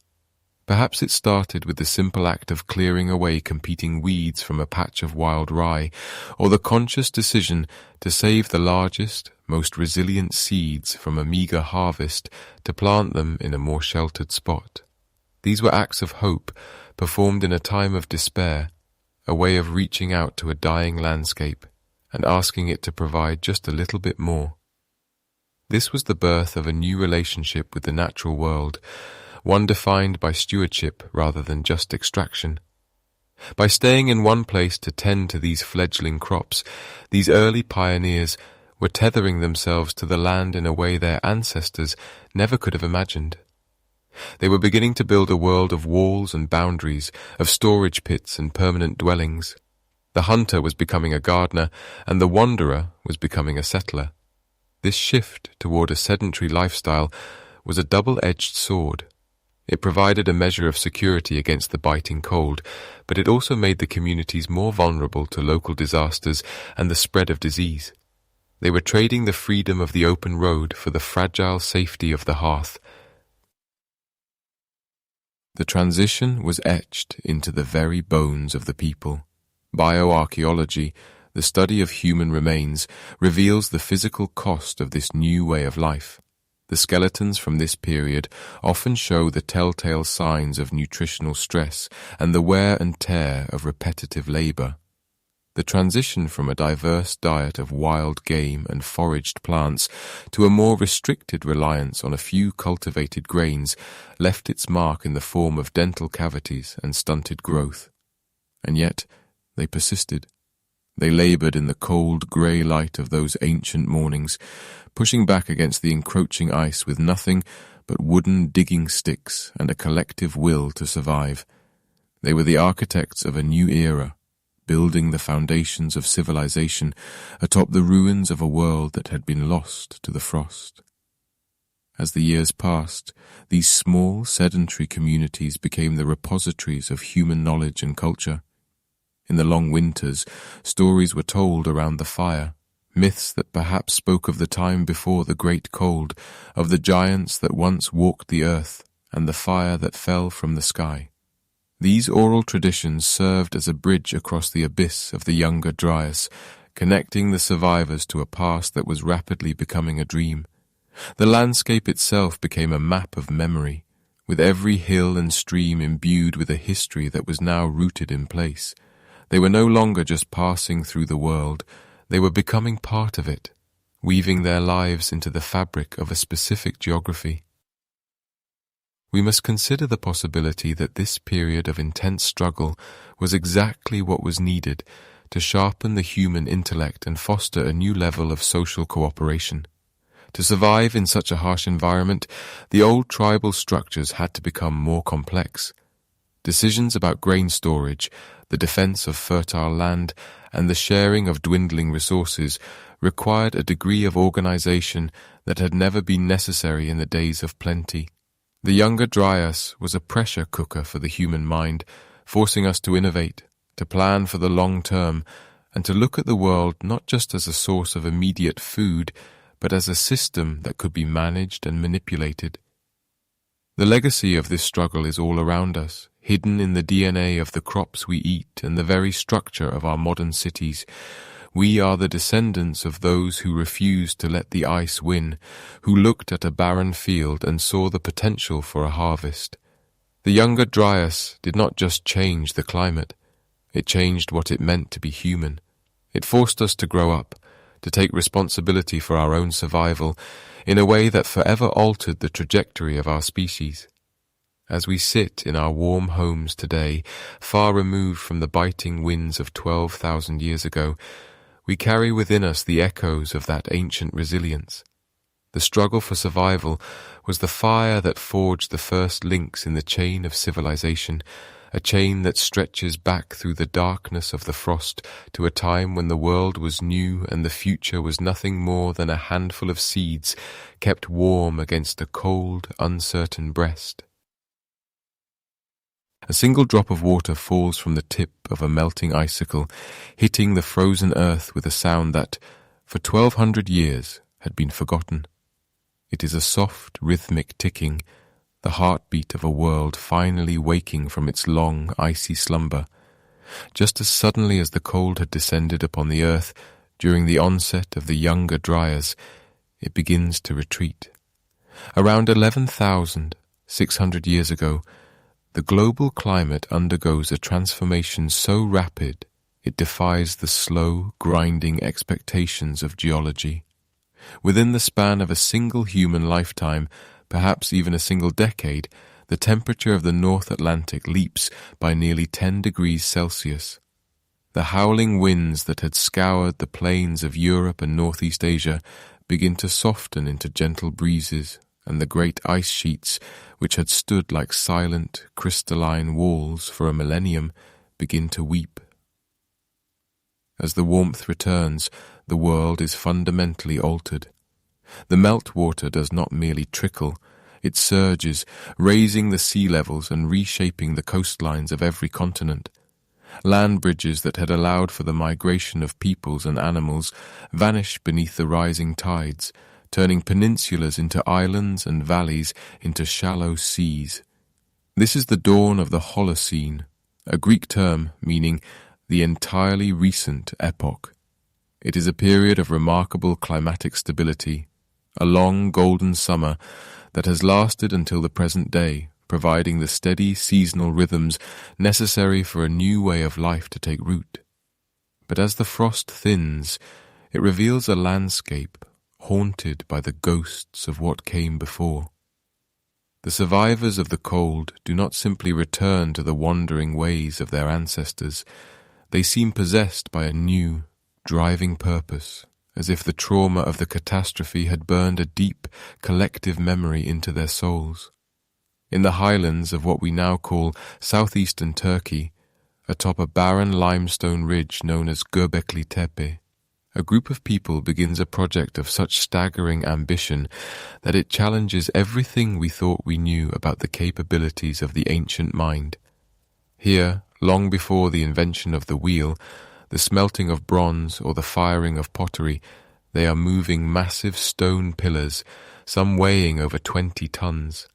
Perhaps it started with the simple act of clearing away competing weeds from a patch of wild rye, or the conscious decision to save the largest, most resilient seeds from a meager harvest to plant them in a more sheltered spot. These were acts of hope, performed in a time of despair, a way of reaching out to a dying landscape and asking it to provide just a little bit more. This was the birth of a new relationship with the natural world, one defined by stewardship rather than just extraction. By staying in one place to tend to these fledgling crops, these early pioneers were tethering themselves to the land in a way their ancestors never could have imagined. They were beginning to build a world of walls and boundaries, of storage pits and permanent dwellings. The hunter was becoming a gardener, and the wanderer was becoming a settler. This shift toward a sedentary lifestyle was a double-edged sword. It provided a measure of security against the biting cold, but it also made the communities more vulnerable to local disasters and the spread of disease. They were trading the freedom of the open road for the fragile safety of the hearth. The transition was etched into the very bones of the people. Bioarchaeology, the study of human remains, reveals the physical cost of this new way of life. The skeletons from this period often show the telltale signs of nutritional stress and the wear and tear of repetitive labor. The transition from a diverse diet of wild game and foraged plants to a more restricted reliance on a few cultivated grains left its mark in the form of dental cavities and stunted growth. And yet, they persisted. They labored in the cold, grey light of those ancient mornings, pushing back against the encroaching ice with nothing but wooden digging sticks and a collective will to survive. They were the architects of a new era, building the foundations of civilization atop the ruins of a world that had been lost to the frost. As the years passed, these small, sedentary communities became the repositories of human knowledge and culture. In the long winters, stories were told around the fire, myths that perhaps spoke of the time before the great cold, of the giants that once walked the earth, and the fire that fell from the sky. These oral traditions served as a bridge across the abyss of the younger Dryas, connecting the survivors to a past that was rapidly becoming a dream. The landscape itself became a map of memory, with every hill and stream imbued with a history that was now rooted in place. They were no longer just passing through the world, they were becoming part of it, weaving their lives into the fabric of a specific geography. We must consider the possibility that this period of intense struggle was exactly what was needed to sharpen the human intellect and foster a new level of social cooperation. To survive in such a harsh environment, the old tribal structures had to become more complex. Decisions about grain storage, the defense of fertile land, and the sharing of dwindling resources required a degree of organization that had never been necessary in the days of plenty. The younger Dryas was a pressure cooker for the human mind, forcing us to innovate, to plan for the long term, and to look at the world not just as a source of immediate food, but as a system that could be managed and manipulated. The legacy of this struggle is all around us, hidden in the DNA of the crops we eat and the very structure of our modern cities. We are the descendants of those who refused to let the ice win, who looked at a barren field and saw the potential for a harvest. The younger Dryas did not just change the climate, it changed what it meant to be human. It forced us to grow up, to take responsibility for our own survival in a way that forever altered the trajectory of our species. As we sit in our warm homes today, far removed from the biting winds of 12,000 years ago, we carry within us the echoes of that ancient resilience. The struggle for survival was the fire that forged the first links in the chain of civilization, a chain that stretches back through the darkness of the frost to a time when the world was new and the future was nothing more than a handful of seeds kept warm against a cold, uncertain breast. A single drop of water falls from the tip of a melting icicle, hitting the frozen earth with a sound that, for 1,200 years, had been forgotten. It is a soft, rhythmic ticking, the heartbeat of a world finally waking from its long, icy slumber. Just as suddenly as the cold had descended upon the earth during the onset of the younger Dryas, it begins to retreat. Around 11,600 years ago, the global climate undergoes a transformation so rapid it defies the slow, grinding expectations of geology. Within the span of a single human lifetime, perhaps even a single decade, the temperature of the North Atlantic leaps by nearly 10 degrees Celsius. The howling winds that had scoured the plains of Europe and Northeast Asia begin to soften into gentle breezes, and the great ice sheets, which had stood like silent, crystalline walls for a millennium, begin to weep. As the warmth returns, the world is fundamentally altered. The meltwater does not merely trickle, it surges, raising the sea levels and reshaping the coastlines of every continent. Land bridges that had allowed for the migration of peoples and animals vanish beneath the rising tides, turning peninsulas into islands and valleys into shallow seas. This is the dawn of the Holocene, a Greek term meaning the entirely recent epoch. It is a period of remarkable climatic stability, a long golden summer that has lasted until the present day, providing the steady seasonal rhythms necessary for a new way of life to take root. But as the frost thins, it reveals a landscape haunted by the ghosts of what came before. The survivors of the cold do not simply return to the wandering ways of their ancestors. They seem possessed by a new, driving purpose, as if the trauma of the catastrophe had burned a deep, collective memory into their souls. In the highlands of what we now call southeastern Turkey, atop a barren limestone ridge known as Göbekli Tepe, a group of people begins a project of such staggering ambition that it challenges everything we thought we knew about the capabilities of the ancient mind. Here, long before the invention of the wheel, the smelting of bronze or the firing of pottery, they are moving massive stone pillars, some weighing over 20 tons.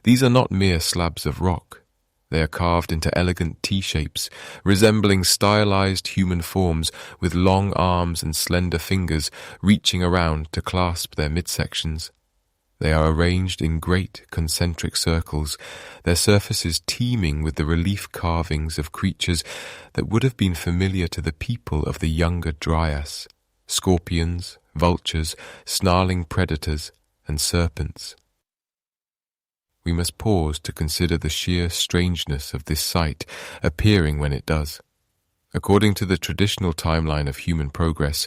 These are not mere slabs of rock. They are carved into elegant T-shapes, resembling stylized human forms with long arms and slender fingers reaching around to clasp their midsections. They are arranged in great concentric circles, their surfaces teeming with the relief carvings of creatures that would have been familiar to the people of the younger Dryas: scorpions, vultures, snarling predators, and serpents. We must pause to consider the sheer strangeness of this sight appearing when it does. According to the traditional timeline of human progress,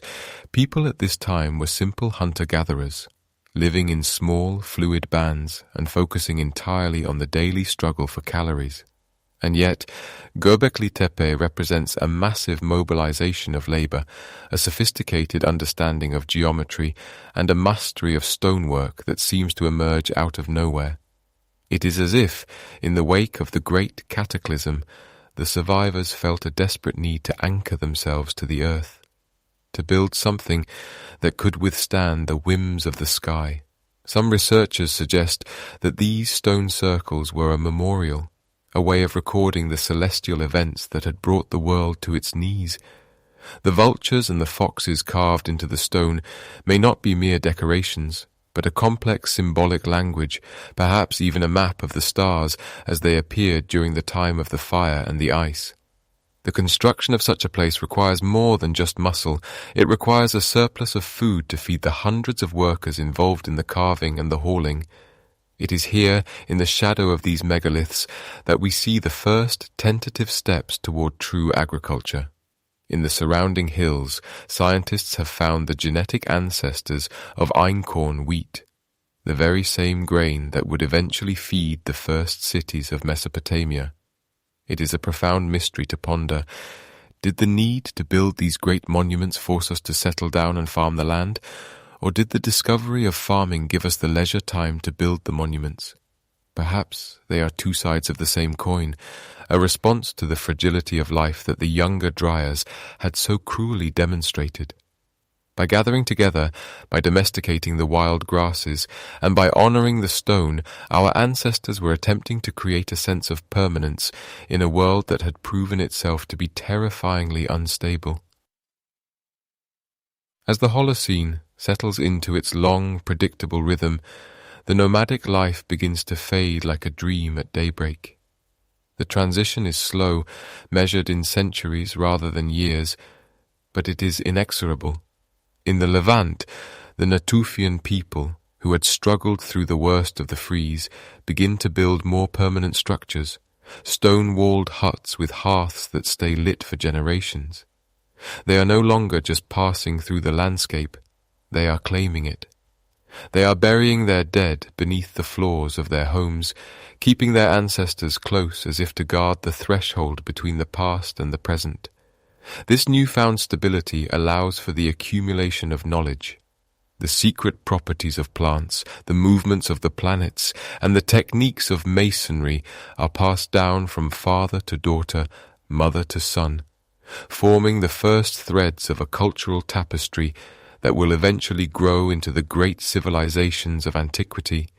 people at this time were simple hunter-gatherers, living in small, fluid bands and focusing entirely on the daily struggle for calories. And yet, Göbekli Tepe represents a massive mobilization of labor, a sophisticated understanding of geometry, and a mastery of stonework that seems to emerge out of nowhere. It is as if, in the wake of the great cataclysm, the survivors felt a desperate need to anchor themselves to the earth, to build something that could withstand the whims of the sky. Some researchers suggest that these stone circles were a memorial, a way of recording the celestial events that had brought the world to its knees. The vultures and the foxes carved into the stone may not be mere decorations, but a complex symbolic language, perhaps even a map of the stars as they appeared during the time of the fire and the ice. The construction of such a place requires more than just muscle. It requires a surplus of food to feed the hundreds of workers involved in the carving and the hauling. It is here, in the shadow of these megaliths, that we see the first tentative steps toward true agriculture. In the surrounding hills, scientists have found the genetic ancestors of einkorn wheat, the very same grain that would eventually feed the first cities of Mesopotamia. It is a profound mystery to ponder. Did the need to build these great monuments force us to settle down and farm the land? Or did the discovery of farming give us the leisure time to build the monuments? Perhaps they are two sides of the same coin, a response to the fragility of life that the younger Dryas had so cruelly demonstrated. By gathering together, by domesticating the wild grasses, and by honoring the stone, our ancestors were attempting to create a sense of permanence in a world that had proven itself to be terrifyingly unstable. As the Holocene settles into its long, predictable rhythm, the nomadic life begins to fade like a dream at daybreak. The transition is slow, measured in centuries rather than years, but it is inexorable. In the Levant, the Natufian people, who had struggled through the worst of the freeze, begin to build more permanent structures, stone-walled huts with hearths that stay lit for generations. They are no longer just passing through the landscape, they are claiming it. They are burying their dead beneath the floors of their homes, keeping their ancestors close as if to guard the threshold between the past and the present. This newfound stability allows for the accumulation of knowledge. The secret properties of plants, the movements of the planets, and the techniques of masonry are passed down from father to daughter, mother to son, forming the first threads of a cultural tapestry that will eventually grow into the great civilizations of antiquity.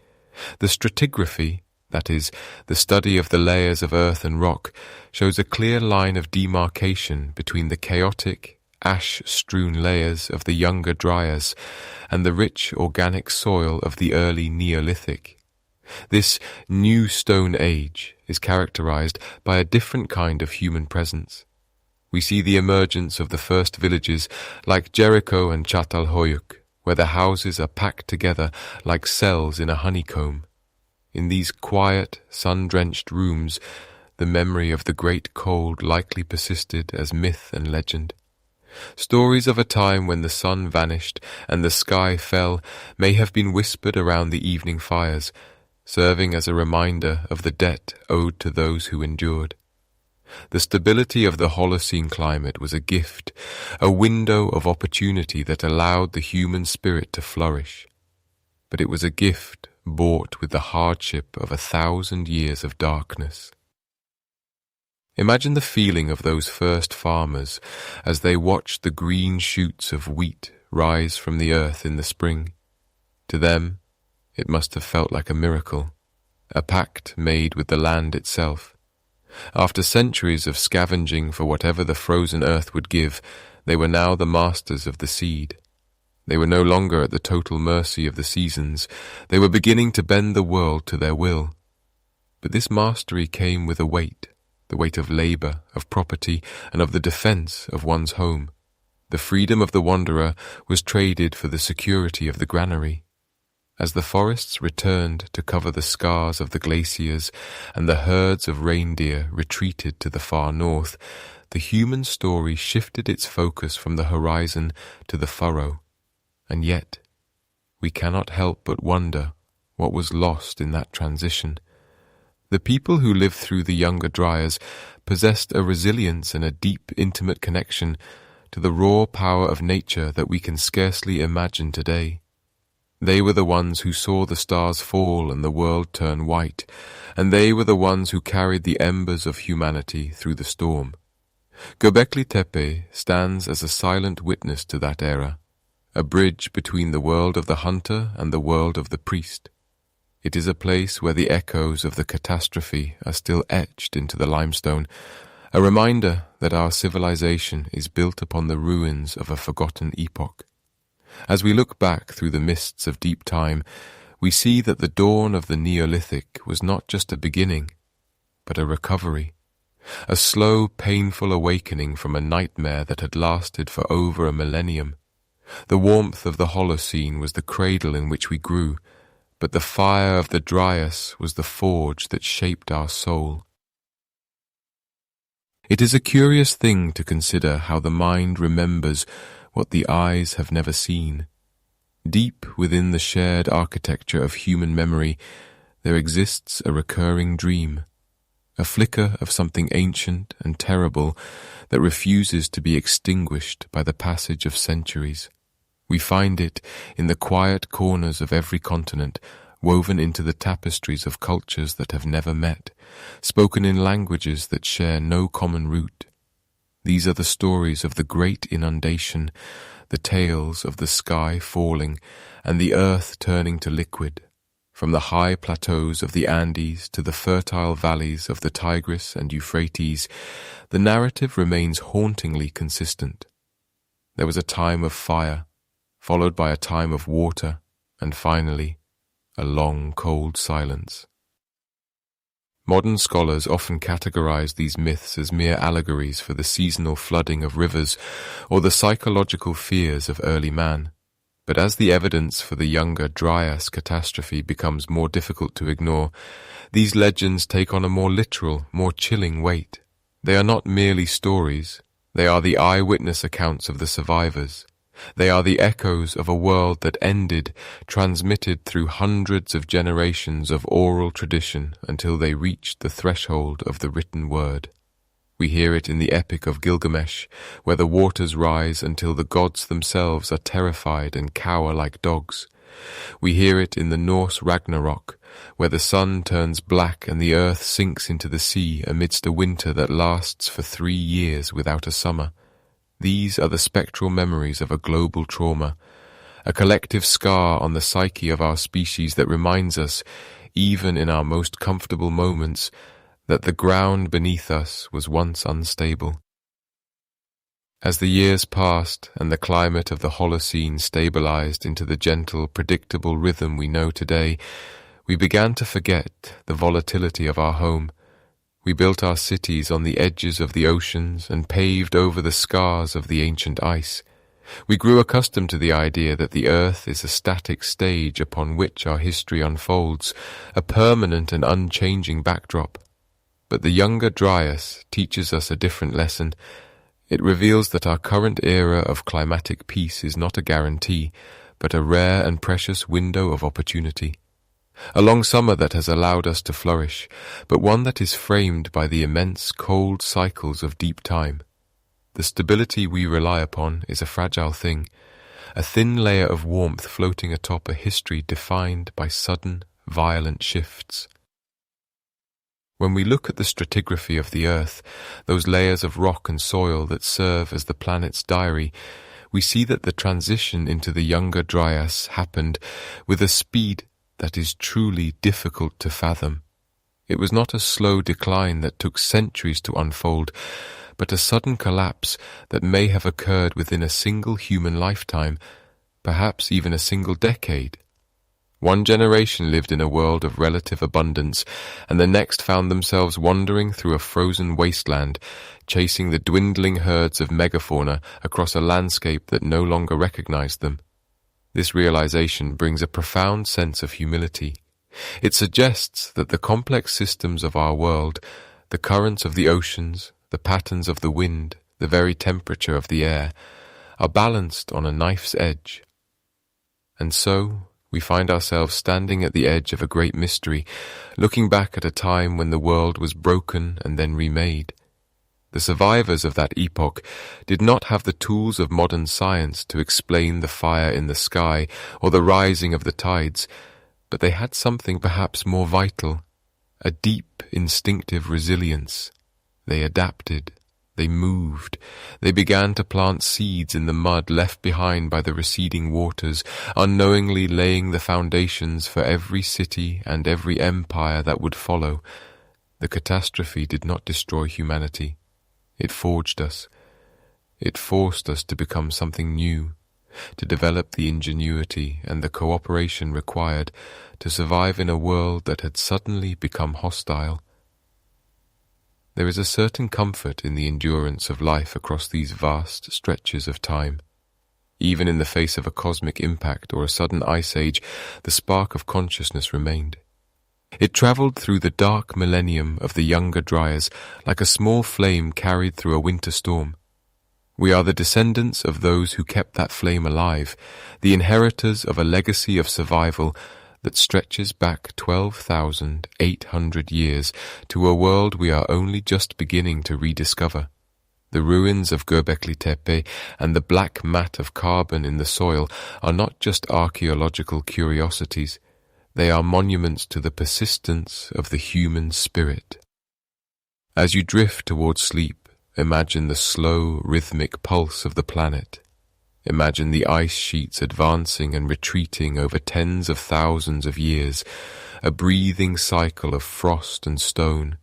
The stratigraphy, that is, the study of the layers of earth and rock, shows a clear line of demarcation between the chaotic, ash-strewn layers of the younger Dryas and the rich organic soil of the early Neolithic. This new Stone Age is characterized by a different kind of human presence. We see the emergence of the first villages like Jericho and Çatalhöyük, where the houses are packed together like cells in a honeycomb. In these quiet, sun-drenched rooms, the memory of the great cold likely persisted as myth and legend. Stories of a time when the sun vanished and the sky fell may have been whispered around the evening fires, serving as a reminder of the debt owed to those who endured. The stability of the Holocene climate was a gift, a window of opportunity that allowed the human spirit to flourish. But it was a gift bought with the hardship of 1,000 years of darkness. Imagine the feeling of those first farmers as they watched the green shoots of wheat rise from the earth in the spring. To them, it must have felt like a miracle, a pact made with the land itself. After centuries of scavenging for whatever the frozen earth would give, they were now the masters of the seed. They were no longer at the total mercy of the seasons. They were beginning to bend the world to their will. But this mastery came with a weight, the weight of labor, of property, and of the defense of one's home. The freedom of the wanderer was traded for the security of the granary. As the forests returned to cover the scars of the glaciers and the herds of reindeer retreated to the far north, the human story shifted its focus from the horizon to the furrow. And yet, we cannot help but wonder what was lost in that transition. The people who lived through the younger Dryas possessed a resilience and a deep, intimate connection to the raw power of nature that we can scarcely imagine today. They were the ones who saw the stars fall and the world turn white, and they were the ones who carried the embers of humanity through the storm. Göbekli Tepe stands as a silent witness to that era, a bridge between the world of the hunter and the world of the priest. It is a place where the echoes of the catastrophe are still etched into the limestone, a reminder that our civilization is built upon the ruins of a forgotten epoch. As we look back through the mists of deep time, we see that the dawn of the Neolithic was not just a beginning, but a recovery, a slow, painful awakening from a nightmare that had lasted for over a millennium. The warmth of the Holocene was the cradle in which we grew, but the fire of the Dryas was the forge that shaped our soul. It is a curious thing to consider how the mind remembers what the eyes have never seen. Deep within the shared architecture of human memory, there exists a recurring dream, a flicker of something ancient and terrible that refuses to be extinguished by the passage of centuries. We find it in the quiet corners of every continent, woven into the tapestries of cultures that have never met, spoken in languages that share no common root. These are the stories of the great inundation, the tales of the sky falling and the earth turning to liquid. From the high plateaus of the Andes to the fertile valleys of the Tigris and Euphrates, the narrative remains hauntingly consistent. There was a time of fire, followed by a time of water, and finally, a long, cold silence. Modern scholars often categorize these myths as mere allegories for the seasonal flooding of rivers or the psychological fears of early man. But as the evidence for the younger Dryas catastrophe becomes more difficult to ignore, these legends take on a more literal, more chilling weight. They are not merely stories. They are the eyewitness accounts of the survivors. They are the echoes of a world that ended, transmitted through hundreds of generations of oral tradition until they reached the threshold of the written word. We hear it in the Epic of Gilgamesh, where the waters rise until the gods themselves are terrified and cower like dogs. We hear it in the Norse Ragnarok, where the sun turns black and the earth sinks into the sea amidst a winter that lasts for 3 years without a summer. These are the spectral memories of a global trauma, a collective scar on the psyche of our species that reminds us, even in our most comfortable moments, that the ground beneath us was once unstable. As the years passed and the climate of the Holocene stabilized into the gentle, predictable rhythm we know today, we began to forget the volatility of our home. We built our cities on the edges of the oceans and paved over the scars of the ancient ice. We grew accustomed to the idea that the earth is a static stage upon which our history unfolds, a permanent and unchanging backdrop. But the younger Dryas teaches us a different lesson. It reveals that our current era of climatic peace is not a guarantee, but a rare and precious window of opportunity. A long summer that has allowed us to flourish, but one that is framed by the immense cold cycles of deep time. The stability we rely upon is a fragile thing, a thin layer of warmth floating atop a history defined by sudden, violent shifts. When we look at the stratigraphy of the Earth, those layers of rock and soil that serve as the planet's diary, we see that the transition into the younger Dryas happened with a speed that is truly difficult to fathom. It was not a slow decline that took centuries to unfold, but a sudden collapse that may have occurred within a single human lifetime, perhaps even a single decade. One generation lived in a world of relative abundance, and the next found themselves wandering through a frozen wasteland, chasing the dwindling herds of megafauna across a landscape that no longer recognized them. This realization brings a profound sense of humility. It suggests that the complex systems of our world, the currents of the oceans, the patterns of the wind, the very temperature of the air, are balanced on a knife's edge. And so, we find ourselves standing at the edge of a great mystery, looking back at a time when the world was broken and then remade. The survivors of that epoch did not have the tools of modern science to explain the fire in the sky or the rising of the tides, but they had something perhaps more vital, a deep instinctive resilience. They adapted, they moved, they began to plant seeds in the mud left behind by the receding waters, unknowingly laying the foundations for every city and every empire that would follow. The catastrophe did not destroy humanity. It forged us. It forced us to become something new, to develop the ingenuity and the cooperation required to survive in a world that had suddenly become hostile. There is a certain comfort in the endurance of life across these vast stretches of time. Even in the face of a cosmic impact or a sudden ice age, the spark of consciousness remained. It travelled through the dark millennium of the younger Dryas like a small flame carried through a winter storm. We are the descendants of those who kept that flame alive, the inheritors of a legacy of survival that stretches back 12,800 years to a world we are only just beginning to rediscover. The ruins of Göbekli Tepe and the black mat of carbon in the soil are not just archaeological curiosities. They are monuments to the persistence of the human spirit. As you drift towards sleep, imagine the slow, rhythmic pulse of the planet. Imagine the ice sheets advancing and retreating over tens of thousands of years, a breathing cycle of frost and stone.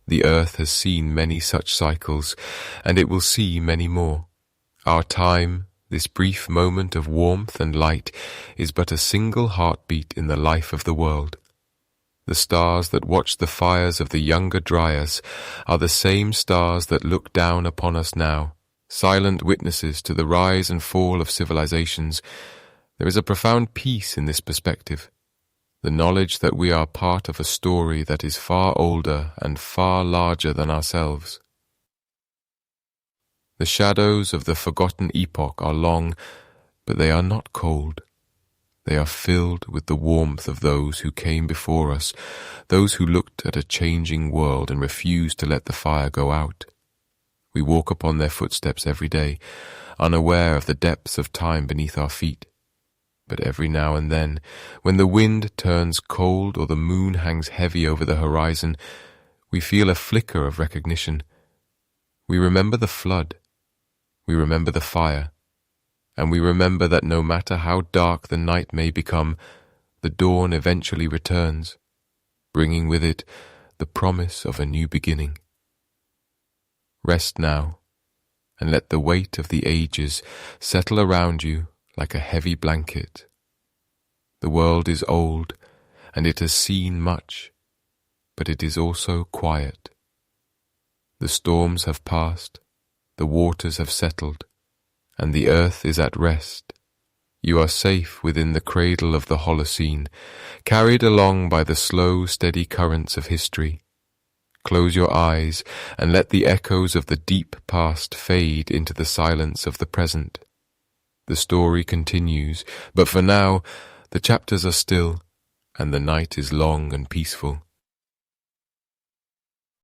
The earth has seen many such cycles, and it will see many more. Our time, this brief moment of warmth and light, is but a single heartbeat in the life of the world. The stars that watch the fires of the younger Dryas are the same stars that look down upon us now, silent witnesses to the rise and fall of civilizations. There is a profound peace in this perspective, the knowledge that we are part of a story that is far older and far larger than ourselves. The shadows of the forgotten epoch are long, but they are not cold. They are filled with the warmth of those who came before us, those who looked at a changing world and refused to let the fire go out. We walk upon their footsteps every day, unaware of the depths of time beneath our feet. But every now and then, when the wind turns cold or the moon hangs heavy over the horizon, we feel a flicker of recognition. We remember the flood. We remember the fire. And we remember that no matter how dark the night may become, the dawn eventually returns, bringing with it the promise of a new beginning. Rest now, and let the weight of the ages settle around you like a heavy blanket. The world is old, and it has seen much, but it is also quiet. The storms have passed, the waters have settled, and the earth is at rest. You are safe within the cradle of the Holocene, carried along by the slow, steady currents of history. Close your eyes and let the echoes of the deep past fade into the silence of the present. The story continues, but for now, the chapters are still, and the night is long and peaceful.